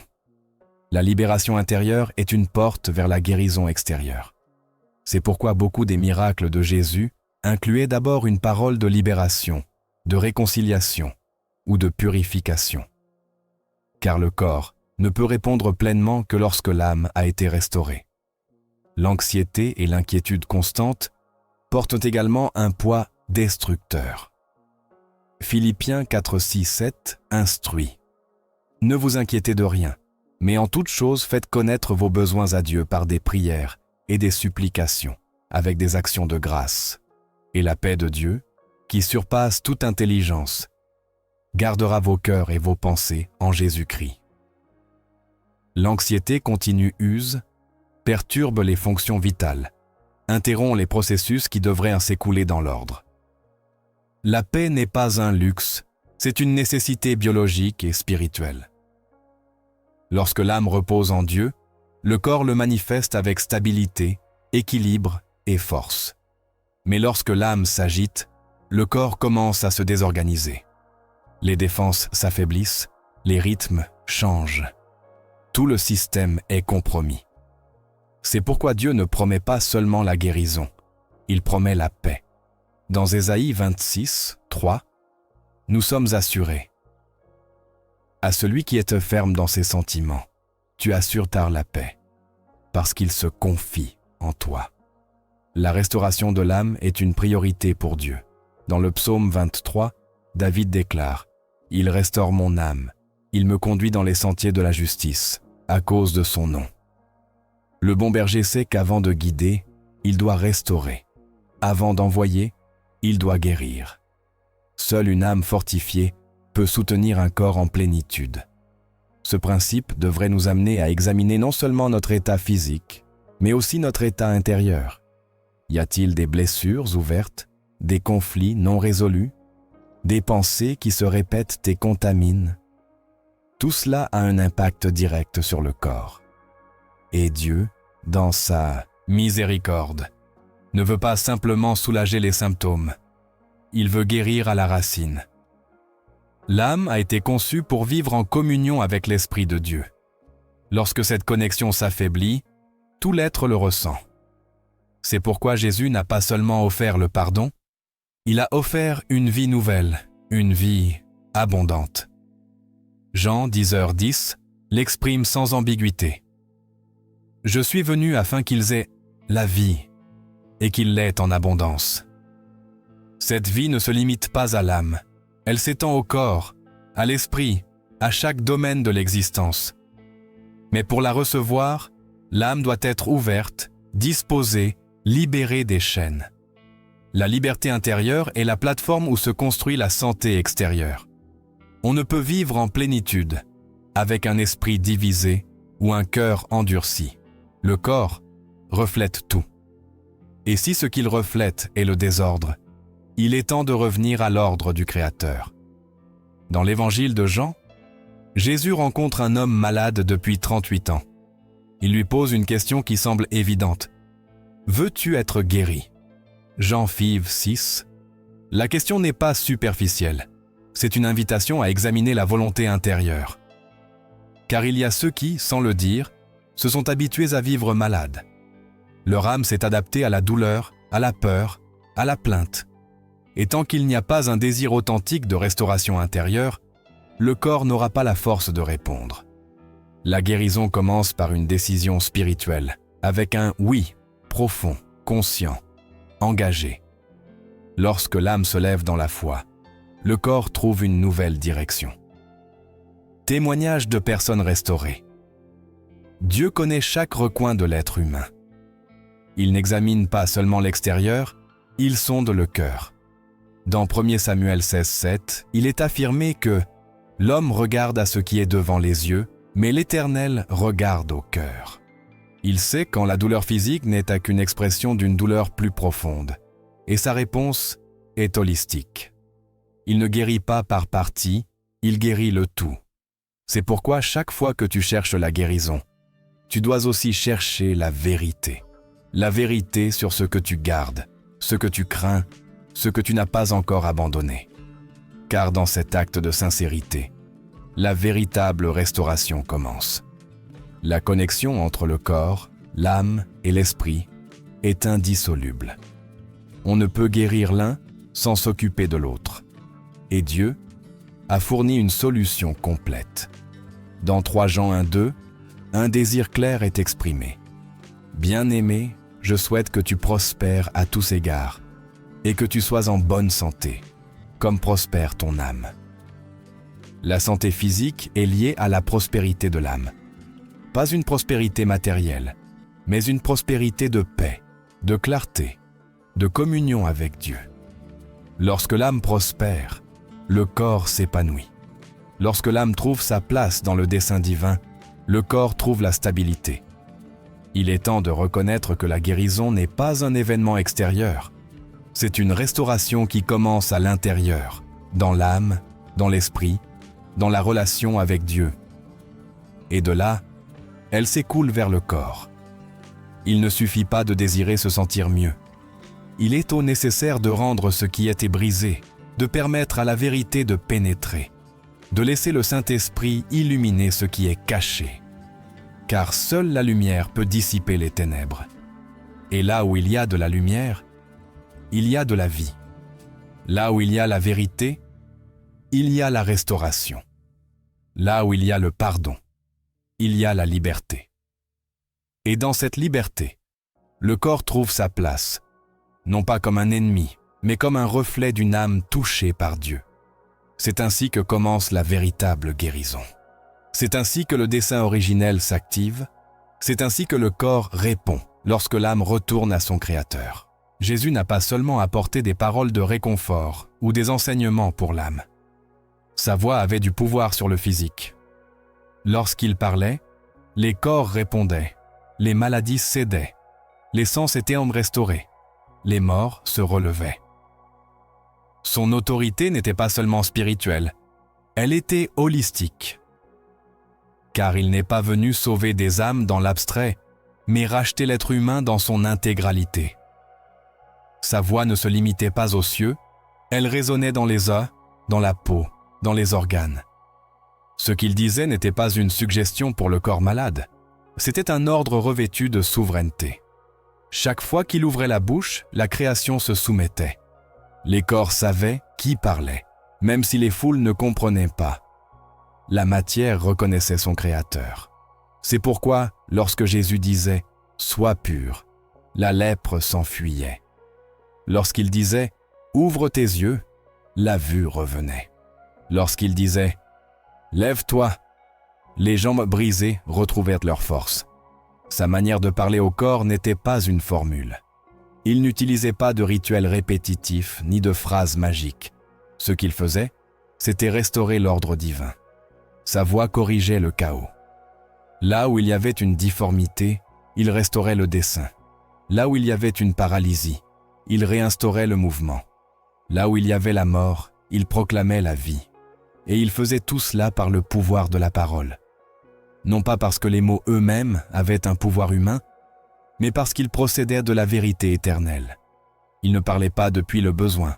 La libération intérieure est une porte vers la guérison extérieure. C'est pourquoi beaucoup des miracles de Jésus incluaient d'abord une parole de libération, de réconciliation ou de purification. Car le corps ne peut répondre pleinement que lorsque l'âme a été restaurée. L'anxiété et l'inquiétude constantes portent également un poids destructeur. Philippiens 4, 6, 7 instruit. « Ne vous inquiétez de rien, mais en toute chose faites connaître vos besoins à Dieu par des prières et des supplications, avec des actions de grâce. Et la paix de Dieu, qui surpasse toute intelligence, gardera vos cœurs et vos pensées en Jésus-Christ. » L'anxiété continue use, perturbe les fonctions vitales, interrompt les processus qui devraient s'écouler dans l'ordre. La paix n'est pas un luxe, c'est une nécessité biologique et spirituelle. Lorsque l'âme repose en Dieu, le corps le manifeste avec stabilité, équilibre et force. Mais lorsque l'âme s'agite, le corps commence à se désorganiser. Les défenses s'affaiblissent, les rythmes changent. Tout le système est compromis. C'est pourquoi Dieu ne promet pas seulement la guérison, il promet la paix. Dans Ésaïe 26, 3, nous sommes assurés. À celui qui est ferme dans ses sentiments, tu assures tard la paix, parce qu'il se confie en toi. La restauration de l'âme est une priorité pour Dieu. Dans le psaume 23, David déclare « Il restaure mon âme, il me conduit dans les sentiers de la justice, à cause de son nom. » Le bon berger sait qu'avant de guider, il doit restaurer. Avant d'envoyer, il doit guérir. Seule une âme fortifiée peut soutenir un corps en plénitude. Ce principe devrait nous amener à examiner non seulement notre état physique, mais aussi notre état intérieur. Y a-t-il des blessures ouvertes, des conflits non résolus, des pensées qui se répètent et contaminent? Tout cela a un impact direct sur le corps. Et Dieu, dans sa miséricorde, ne veut pas simplement soulager les symptômes. Il veut guérir à la racine. L'âme a été conçue pour vivre en communion avec l'Esprit de Dieu. Lorsque cette connexion s'affaiblit, tout l'être le ressent. C'est pourquoi Jésus n'a pas seulement offert le pardon, il a offert une vie nouvelle, une vie abondante. Jean 10h10 l'exprime sans ambiguïté. « Je suis venu afin qu'ils aient la vie et qu'ils l'aient en abondance. » Cette vie ne se limite pas à l'âme, elle s'étend au corps, à l'esprit, à chaque domaine de l'existence. Mais pour la recevoir, l'âme doit être ouverte, disposée, libérée des chaînes. La liberté intérieure est la plateforme où se construit la santé extérieure. On ne peut vivre en plénitude avec un esprit divisé ou un cœur endurci. Le corps reflète tout. Et si ce qu'il reflète est le désordre, il est temps de revenir à l'ordre du Créateur. Dans l'évangile de Jean, Jésus rencontre un homme malade depuis 38 ans. Il lui pose une question qui semble évidente. « Veux-tu être guéri ?» Jean Fives 6. La question n'est pas superficielle. C'est une invitation à examiner la volonté intérieure. Car il y a ceux qui, sans le dire, se sont habitués à vivre malades. Leur âme s'est adaptée à la douleur, à la peur, à la plainte. Et tant qu'il n'y a pas un désir authentique de restauration intérieure, le corps n'aura pas la force de répondre. La guérison commence par une décision spirituelle, avec un « oui » profond, conscient, engagé. Lorsque l'âme se lève dans la foi, le corps trouve une nouvelle direction. Témoignage de personnes restaurées. Dieu connaît chaque recoin de l'être humain. Il n'examine pas seulement l'extérieur, il sonde le cœur. Dans 1 Samuel 16:7, il est affirmé que « L'homme regarde à ce qui est devant les yeux, mais l'Éternel regarde au cœur. » Il sait quand la douleur physique n'est qu'une expression d'une douleur plus profonde, et sa réponse est holistique. Il ne guérit pas par partie, il guérit le tout. C'est pourquoi chaque fois que tu cherches la guérison, tu dois aussi chercher la vérité. La vérité sur ce que tu gardes, ce que tu crains, ce que tu n'as pas encore abandonné. Car dans cet acte de sincérité, la véritable restauration commence. La connexion entre le corps, l'âme et l'esprit est indissoluble. On ne peut guérir l'un sans s'occuper de l'autre. Et Dieu a fourni une solution complète. Dans 3 Jean 1:2, un désir clair est exprimé. « Bien-aimé, je souhaite que tu prospères à tous égards et que tu sois en bonne santé, comme prospère ton âme. » La santé physique est liée à la prospérité de l'âme. Pas une prospérité matérielle, mais une prospérité de paix, de clarté, de communion avec Dieu. Lorsque l'âme prospère, le corps s'épanouit. Lorsque l'âme trouve sa place dans le dessein divin, le corps trouve la stabilité. Il est temps de reconnaître que la guérison n'est pas un événement extérieur. C'est une restauration qui commence à l'intérieur, dans l'âme, dans l'esprit, dans la relation avec Dieu. Et de là, elle s'écoule vers le corps. Il ne suffit pas de désirer se sentir mieux. Il est au nécessaire de rendre ce qui était brisé, de permettre à la vérité de pénétrer, de laisser le Saint-Esprit illuminer ce qui est caché. Car seule la lumière peut dissiper les ténèbres. Et là où il y a de la lumière, il y a de la vie. Là où il y a la vérité, il y a la restauration. Là où il y a le pardon, il y a la liberté. Et dans cette liberté, le corps trouve sa place, non pas comme un ennemi, mais comme un reflet d'une âme touchée par Dieu. C'est ainsi que commence la véritable guérison. C'est ainsi que le dessein originel s'active, c'est ainsi que le corps répond lorsque l'âme retourne à son Créateur. Jésus n'a pas seulement apporté des paroles de réconfort ou des enseignements pour l'âme. Sa voix avait du pouvoir sur le physique. Lorsqu'il parlait, les corps répondaient, les maladies cédaient, les sens étaient restaurés, les morts se relevaient. Son autorité n'était pas seulement spirituelle, elle était holistique. Car il n'est pas venu sauver des âmes dans l'abstrait, mais racheter l'être humain dans son intégralité. Sa voix ne se limitait pas aux cieux, elle résonnait dans les os, dans la peau, dans les organes. Ce qu'il disait n'était pas une suggestion pour le corps malade, c'était un ordre revêtu de souveraineté. Chaque fois qu'il ouvrait la bouche, la création se soumettait. Les corps savaient qui parlait, même si les foules ne comprenaient pas. La matière reconnaissait son Créateur. C'est pourquoi, lorsque Jésus disait « Sois pur », la lèpre s'enfuyait. Lorsqu'il disait « Ouvre tes yeux », la vue revenait. Lorsqu'il disait « Lève-toi », les jambes brisées retrouvèrent leur force. Sa manière de parler au corps n'était pas une formule. Il n'utilisait pas de rituels répétitifs ni de phrases magiques. Ce qu'il faisait, c'était restaurer l'ordre divin. Sa voix corrigeait le chaos. Là où il y avait une difformité, il restaurait le dessein. Là où il y avait une paralysie, il réinstaurait le mouvement. Là où il y avait la mort, il proclamait la vie. Et il faisait tout cela par le pouvoir de la parole. Non pas parce que les mots eux-mêmes avaient un pouvoir humain, mais parce qu'il procédait de la vérité éternelle. Il ne parlait pas depuis le besoin.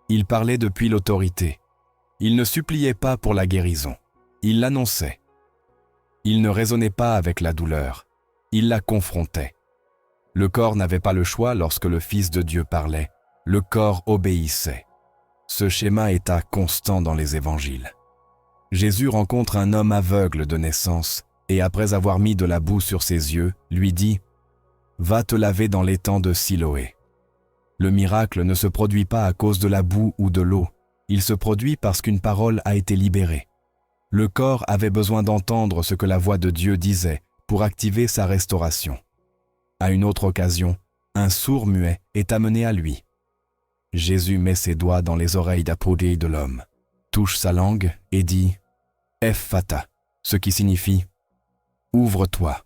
Il parlait depuis l'autorité. Il ne suppliait pas pour la guérison. Il l'annonçait. Il ne raisonnait pas avec la douleur. Il la confrontait. Le corps n'avait pas le choix lorsque le Fils de Dieu parlait. Le corps obéissait. Ce schéma est constant dans les évangiles. Jésus rencontre un homme aveugle de naissance et après avoir mis de la boue sur ses yeux, lui dit « Va te laver dans l'étang de Siloé ». Le miracle ne se produit pas à cause de la boue ou de l'eau, il se produit parce qu'une parole a été libérée. Le corps avait besoin d'entendre ce que la voix de Dieu disait pour activer sa restauration. À une autre occasion, un sourd-muet est amené à lui. Jésus met ses doigts dans les oreilles d'apodée de l'homme, touche sa langue et dit « Ephphatha », ce qui signifie « Ouvre-toi ».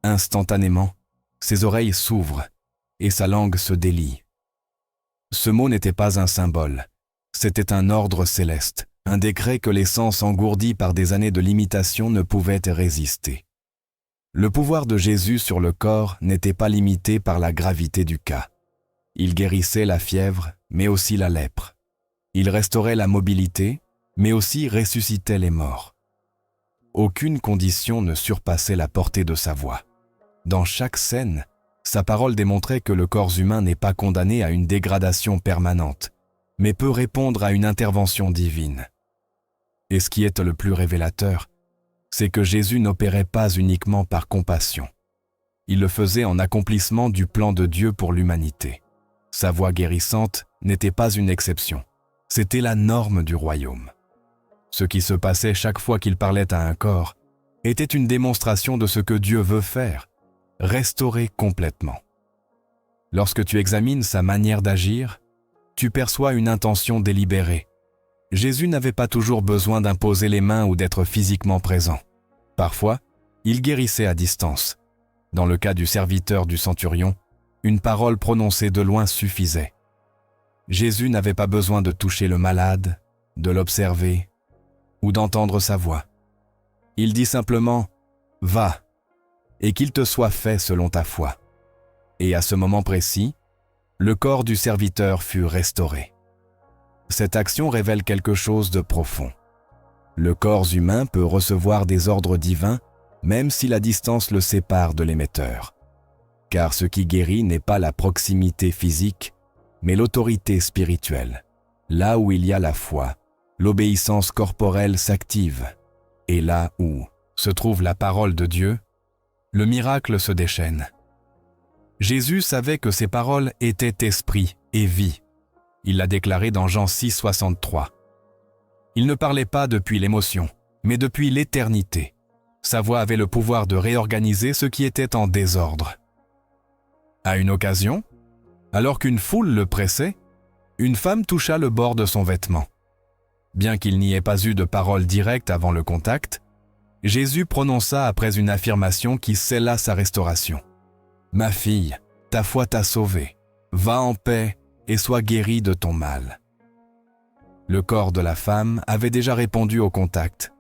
Instantanément, ses oreilles s'ouvrent et sa langue se délie. Ce mot n'était pas un symbole, c'était un ordre céleste, un décret que les sens engourdis par des années de limitation ne pouvaient résister. Le pouvoir de Jésus sur le corps n'était pas limité par la gravité du cas. Il guérissait la fièvre, mais aussi la lèpre. Il restaurait la mobilité, mais aussi ressuscitait les morts. Aucune condition ne surpassait la portée de sa voix. Dans chaque scène, sa parole démontrait que le corps humain n'est pas condamné à une dégradation permanente, mais peut répondre à une intervention divine. Et ce qui est le plus révélateur, c'est que Jésus n'opérait pas uniquement par compassion. Il le faisait en accomplissement du plan de Dieu pour l'humanité. Sa voix guérissante n'était pas une exception, c'était la norme du royaume. Ce qui se passait chaque fois qu'il parlait à un corps était une démonstration de ce que Dieu veut faire, restaurer complètement. Lorsque tu examines sa manière d'agir, tu perçois une intention délibérée. Jésus n'avait pas toujours besoin d'imposer les mains ou d'être physiquement présent. Parfois, il guérissait à distance. Dans le cas du serviteur du centurion, une parole prononcée de loin suffisait. Jésus n'avait pas besoin de toucher le malade, de l'observer ou d'entendre sa voix. Il dit simplement « Va » et qu'il te soit fait selon ta foi. Et à ce moment précis, le corps du serviteur fut restauré. Cette action révèle quelque chose de profond. Le corps humain peut recevoir des ordres divins même si la distance le sépare de l'émetteur. Car ce qui guérit n'est pas la proximité physique, mais l'autorité spirituelle, Là où il y a la foi, l'obéissance corporelle s'active. Et là où se trouve la parole de Dieu, le miracle se déchaîne. Jésus savait que ces paroles étaient esprit et vie. Il l'a déclaré dans Jean 6, 63. Il ne parlait pas depuis l'émotion, mais depuis l'éternité. Sa voix avait le pouvoir de réorganiser ce qui était en désordre. À une occasion, alors qu'une foule le pressait, une femme toucha le bord de son vêtement. Bien qu'il n'y ait pas eu de parole directe avant le contact, Jésus prononça après une affirmation qui scella sa restauration. « Ma fille, ta foi t'a sauvée. Va en paix et sois guérie de ton mal. » Le corps de la femme avait déjà répondu au contact,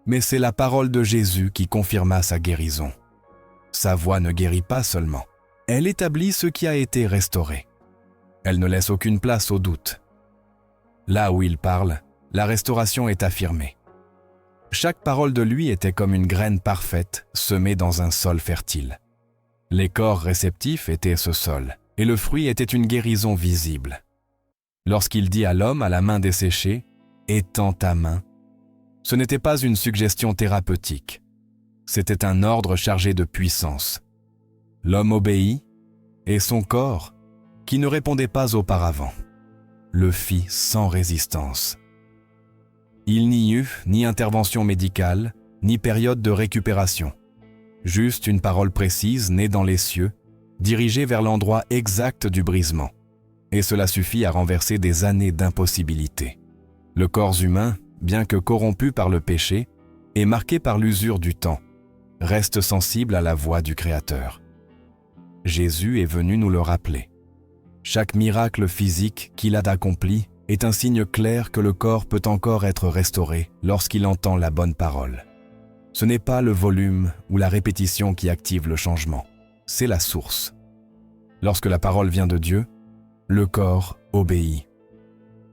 mais c'est la parole de Jésus qui confirma sa guérison. Sa voix ne guérit pas seulement, elle établit ce qui a été restauré. Elle ne laisse aucune place au doute. Là où il parle, la restauration est affirmée. Chaque parole de lui était comme une graine parfaite semée dans un sol fertile. Les corps réceptifs étaient ce sol, et le fruit était une guérison visible. Lorsqu'il dit à l'homme à la main desséchée « Étends ta main », ce n'était pas une suggestion thérapeutique. C'était un ordre chargé de puissance. L'homme obéit, et son corps, qui ne répondait pas auparavant, le fit sans résistance. Il n'y eut ni intervention médicale, ni période de récupération. Juste une parole précise née dans les cieux, dirigée vers l'endroit exact du brisement. Et cela suffit à renverser des années d'impossibilité. Le corps humain, bien que corrompu par le péché, et marqué par l'usure du temps, reste sensible à la voix du Créateur. Jésus est venu nous le rappeler. Chaque miracle physique qu'il a accompli est un signe clair que le corps peut encore être restauré lorsqu'il entend la bonne parole. Ce n'est pas le volume ou la répétition qui active le changement, c'est la source. Lorsque la parole vient de Dieu, le corps obéit.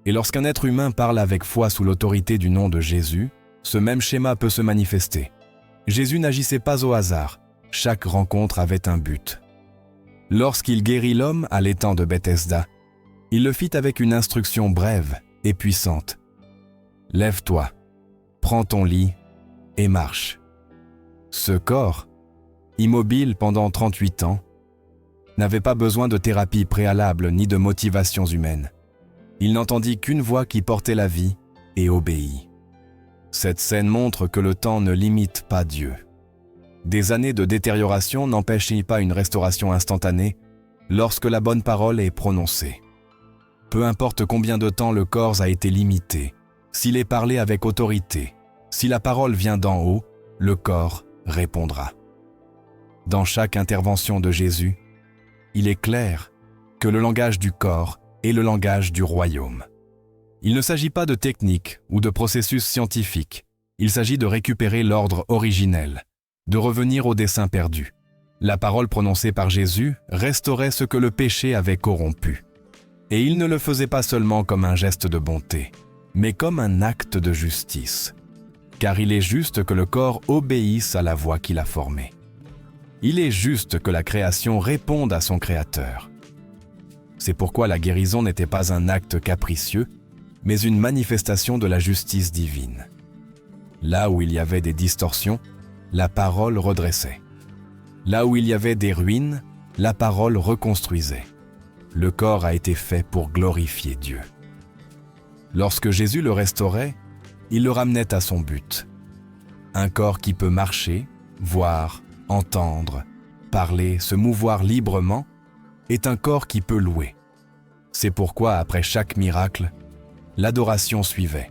Et lorsqu'un être humain parle avec foi sous l'autorité du nom de Jésus, ce même schéma peut se manifester. Jésus n'agissait pas au hasard, chaque rencontre avait un but. Lorsqu'il guérit l'homme à l'étang de Bethesda, il le fit avec une instruction brève et puissante. « Lève-toi, prends ton lit et marche. » Ce corps, immobile pendant 38 ans, n'avait pas besoin de thérapie préalable ni de motivations humaines. Il n'entendit qu'une voix qui portait la vie et obéit. Cette scène montre que le temps ne limite pas Dieu. Des années de détérioration n'empêchent pas une restauration instantanée lorsque la bonne parole est prononcée. Peu importe combien de temps le corps a été limité, s'il est parlé avec autorité, si la parole vient d'en haut, le corps répondra. Dans chaque intervention de Jésus, il est clair que le langage du corps est le langage du royaume. Il ne s'agit pas de technique ou de processus scientifique, il s'agit de récupérer l'ordre originel, de revenir au dessein perdu. La parole prononcée par Jésus restaurait ce que le péché avait corrompu. Et il ne le faisait pas seulement comme un geste de bonté, mais comme un acte de justice. Car il est juste que le corps obéisse à la voix qu'il a formée. Il est juste que la création réponde à son Créateur. C'est pourquoi la guérison n'était pas un acte capricieux, mais une manifestation de la justice divine. Là où il y avait des distorsions, la parole redressait. Là où il y avait des ruines, la parole reconstruisait. Le corps a été fait pour glorifier Dieu. Lorsque Jésus le restaurait, il le ramenait à son but. Un corps qui peut marcher, voir, entendre, parler, se mouvoir librement, est un corps qui peut louer. C'est pourquoi, après chaque miracle, l'adoration suivait.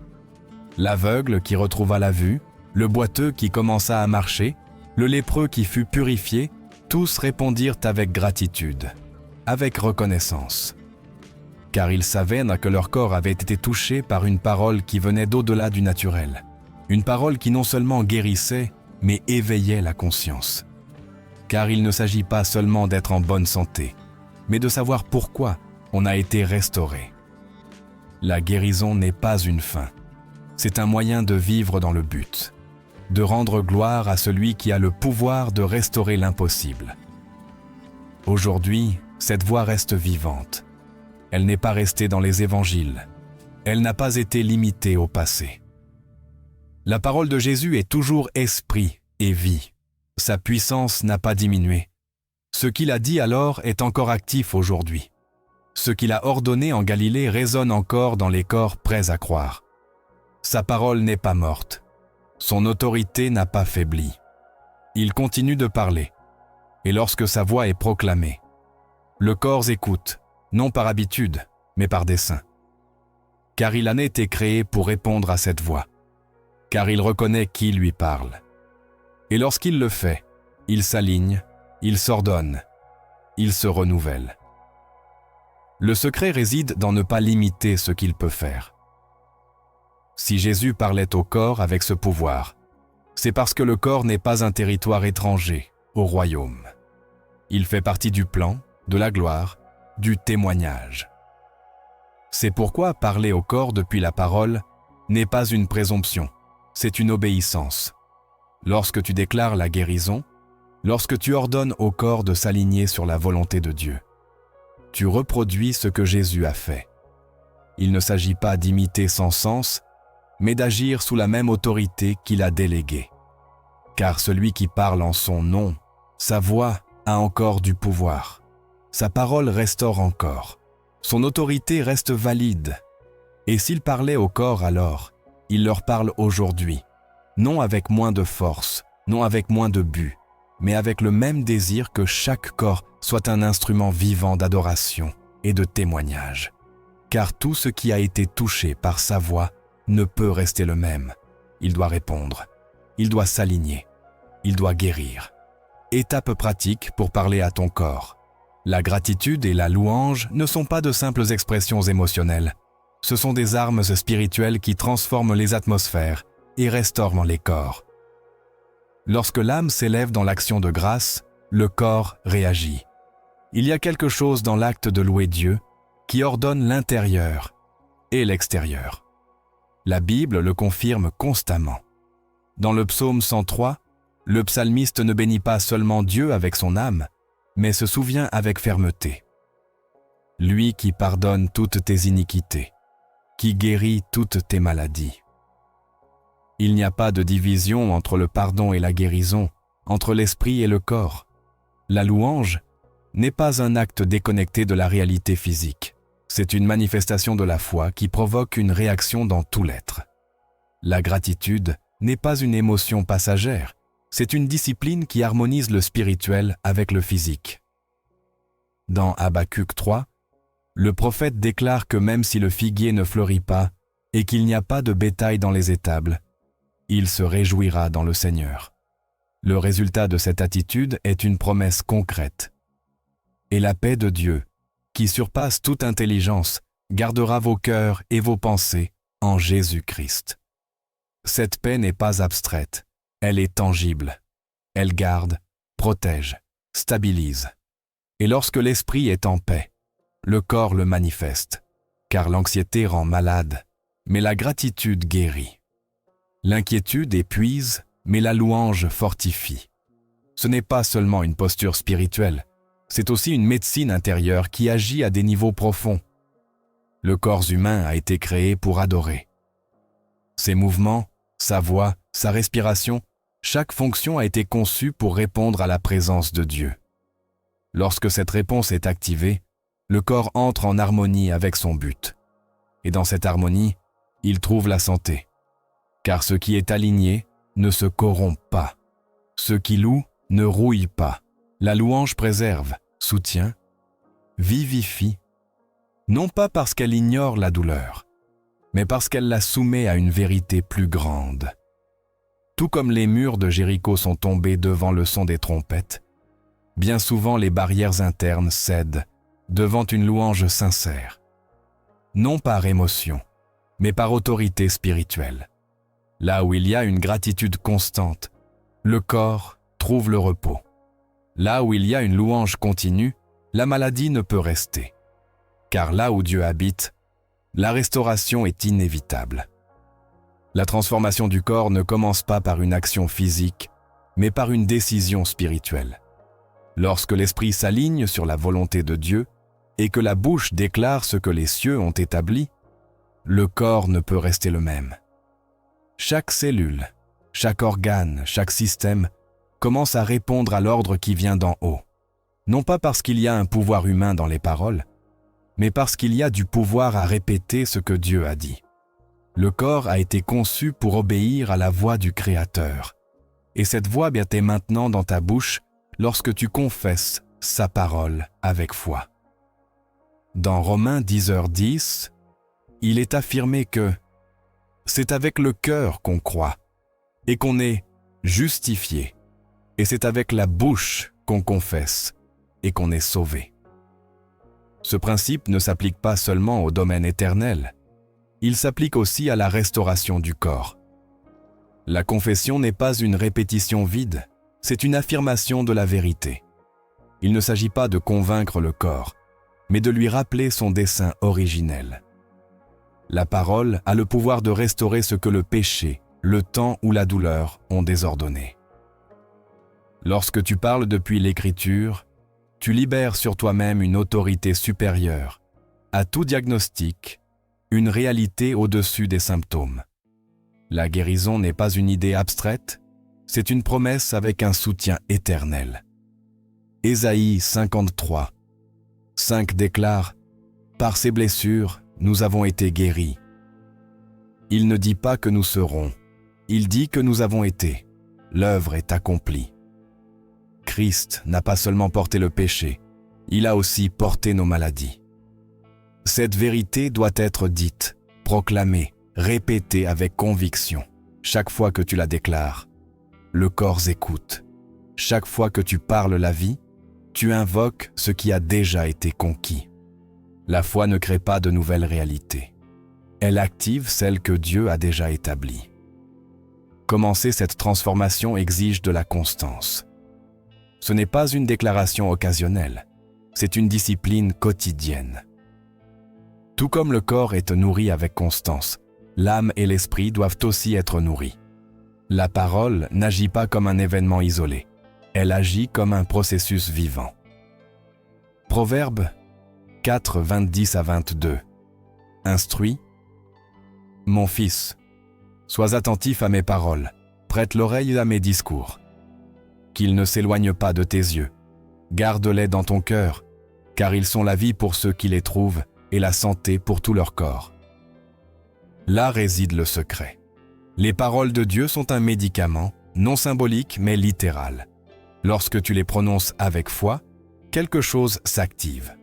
L'aveugle qui retrouva la vue, le boiteux qui commença à marcher, le lépreux qui fut purifié, tous répondirent avec gratitude, avec reconnaissance. Car ils savaient que leur corps avait été touché par une parole qui venait d'au-delà du naturel. Une parole qui non seulement guérissait, mais éveillait la conscience. Car il ne s'agit pas seulement d'être en bonne santé, mais de savoir pourquoi on a été restauré. La guérison n'est pas une fin, c'est un moyen de vivre dans le but, de rendre gloire à celui qui a le pouvoir de restaurer l'impossible. Aujourd'hui, cette voix reste vivante. Elle n'est pas restée dans les évangiles. Elle n'a pas été limitée au passé. La parole de Jésus est toujours esprit et vie. Sa puissance n'a pas diminué. Ce qu'il a dit alors est encore actif aujourd'hui. Ce qu'il a ordonné en Galilée résonne encore dans les corps prêts à croire. Sa parole n'est pas morte. Son autorité n'a pas faibli. Il continue de parler. Et lorsque sa voix est proclamée, le corps écoute, non par habitude, mais par dessein. Car il en a été créé pour répondre à cette voix. Car il reconnaît qui lui parle. Et lorsqu'il le fait, il s'aligne, il s'ordonne, il se renouvelle. Le secret réside dans ne pas limiter ce qu'il peut faire. Si Jésus parlait au corps avec ce pouvoir, c'est parce que le corps n'est pas un territoire étranger au royaume. Il fait partie du plan, de la gloire, du témoignage. C'est pourquoi parler au corps depuis la parole n'est pas une présomption, c'est une obéissance. Lorsque tu déclares la guérison, lorsque tu ordonnes au corps de s'aligner sur la volonté de Dieu, tu reproduis ce que Jésus a fait. Il ne s'agit pas d'imiter sans sens, mais d'agir sous la même autorité qu'il a déléguée. Car celui qui parle en son nom, sa voix a encore du pouvoir. Sa parole restaure encore. Son autorité reste valide. Et s'il parlait au corps alors, il leur parle aujourd'hui, non avec moins de force, non avec moins de but, mais avec le même désir que chaque corps soit un instrument vivant d'adoration et de témoignage. Car tout ce qui a été touché par sa voix ne peut rester le même. Il doit répondre, il doit s'aligner, il doit guérir. Étape pratique pour parler à ton corps. La gratitude et la louange ne sont pas de simples expressions émotionnelles. Ce sont des armes spirituelles qui transforment les atmosphères et restaurent les corps. Lorsque l'âme s'élève dans l'action de grâce, le corps réagit. Il y a quelque chose dans l'acte de louer Dieu qui ordonne l'intérieur et l'extérieur. La Bible le confirme constamment. Dans le psaume 103, le psalmiste ne bénit pas seulement Dieu avec son âme, mais se souvient avec fermeté. Lui qui pardonne toutes tes iniquités, qui guérit toutes tes maladies. Il n'y a pas de division entre le pardon et la guérison, entre l'esprit et le corps. La louange n'est pas un acte déconnecté de la réalité physique. C'est une manifestation de la foi qui provoque une réaction dans tout l'être. La gratitude n'est pas une émotion passagère, c'est une discipline qui harmonise le spirituel avec le physique. Dans Habacuc 3, le prophète déclare que même si le figuier ne fleurit pas et qu'il n'y a pas de bétail dans les étables, il se réjouira dans le Seigneur. Le résultat de cette attitude est une promesse concrète. Et la paix de Dieu, qui surpasse toute intelligence, gardera vos cœurs et vos pensées en Jésus-Christ. Cette paix n'est pas abstraite, elle est tangible. Elle garde, protège, stabilise. Et lorsque l'esprit est en paix, le corps le manifeste, car l'anxiété rend malade, mais la gratitude guérit. L'inquiétude épuise, mais la louange fortifie. Ce n'est pas seulement une posture spirituelle, c'est aussi une médecine intérieure qui agit à des niveaux profonds. Le corps humain a été créé pour adorer. Ses mouvements, sa voix, sa respiration, chaque fonction a été conçue pour répondre à la présence de Dieu. Lorsque cette réponse est activée, le corps entre en harmonie avec son but. Et dans cette harmonie, il trouve la santé. Car ce qui est aligné ne se corrompt pas. Ce qui loue ne rouille pas. La louange préserve, soutient, vivifie, non pas parce qu'elle ignore la douleur, mais parce qu'elle la soumet à une vérité plus grande. Tout comme les murs de Jéricho sont tombés devant le son des trompettes, bien souvent les barrières internes cèdent devant une louange sincère, non par émotion, mais par autorité spirituelle. Là où il y a une gratitude constante, le corps trouve le repos. Là où il y a une louange continue, la maladie ne peut rester. Car là où Dieu habite, la restauration est inévitable. La transformation du corps ne commence pas par une action physique, mais par une décision spirituelle. Lorsque l'esprit s'aligne sur la volonté de Dieu et que la bouche déclare ce que les cieux ont établi, le corps ne peut rester le même. Chaque cellule, chaque organe, chaque système commence à répondre à l'ordre qui vient d'en haut. Non pas parce qu'il y a un pouvoir humain dans les paroles, mais parce qu'il y a du pouvoir à répéter ce que Dieu a dit. Le corps a été conçu pour obéir à la voix du Créateur. Et cette voix est maintenant dans ta bouche lorsque tu confesses sa parole avec foi. Dans Romains 10h10, il est affirmé que c'est avec le cœur qu'on croit et qu'on est justifié. Et c'est avec la bouche qu'on confesse et qu'on est sauvé. Ce principe ne s'applique pas seulement au domaine éternel, il s'applique aussi à la restauration du corps. La confession n'est pas une répétition vide, c'est une affirmation de la vérité. Il ne s'agit pas de convaincre le corps, mais de lui rappeler son dessein originel. La parole a le pouvoir de restaurer ce que le péché, le temps ou la douleur ont désordonné. Lorsque tu parles depuis l'Écriture, tu libères sur toi-même une autorité supérieure, à tout diagnostic, une réalité au-dessus des symptômes. La guérison n'est pas une idée abstraite, c'est une promesse avec un soutien éternel. Ésaïe 53, 5 déclare « Par ses blessures, nous avons été guéris. » Il ne dit pas que nous serons, il dit que nous avons été. L'œuvre est accomplie. Christ n'a pas seulement porté le péché, il a aussi porté nos maladies. Cette vérité doit être dite, proclamée, répétée avec conviction. Chaque fois que tu la déclares, le corps écoute. Chaque fois que tu parles la vie, tu invoques ce qui a déjà été conquis. La foi ne crée pas de nouvelles réalités. Elle active celles que Dieu a déjà établies. Commencer cette transformation exige de la constance. Ce n'est pas une déclaration occasionnelle, c'est une discipline quotidienne. Tout comme le corps est nourri avec constance, l'âme et l'esprit doivent aussi être nourris. La parole n'agit pas comme un événement isolé, elle agit comme un processus vivant. Proverbe 4, 20-10-22. Instruis, mon fils, sois attentif à mes paroles, prête l'oreille à mes discours. Qu'ils ne s'éloignent pas de tes yeux. Garde-les dans ton cœur, car ils sont la vie pour ceux qui les trouvent et la santé pour tout leur corps. Là réside le secret. Les paroles de Dieu sont un médicament, non symbolique mais littéral. Lorsque tu les prononces avec foi, quelque chose s'active.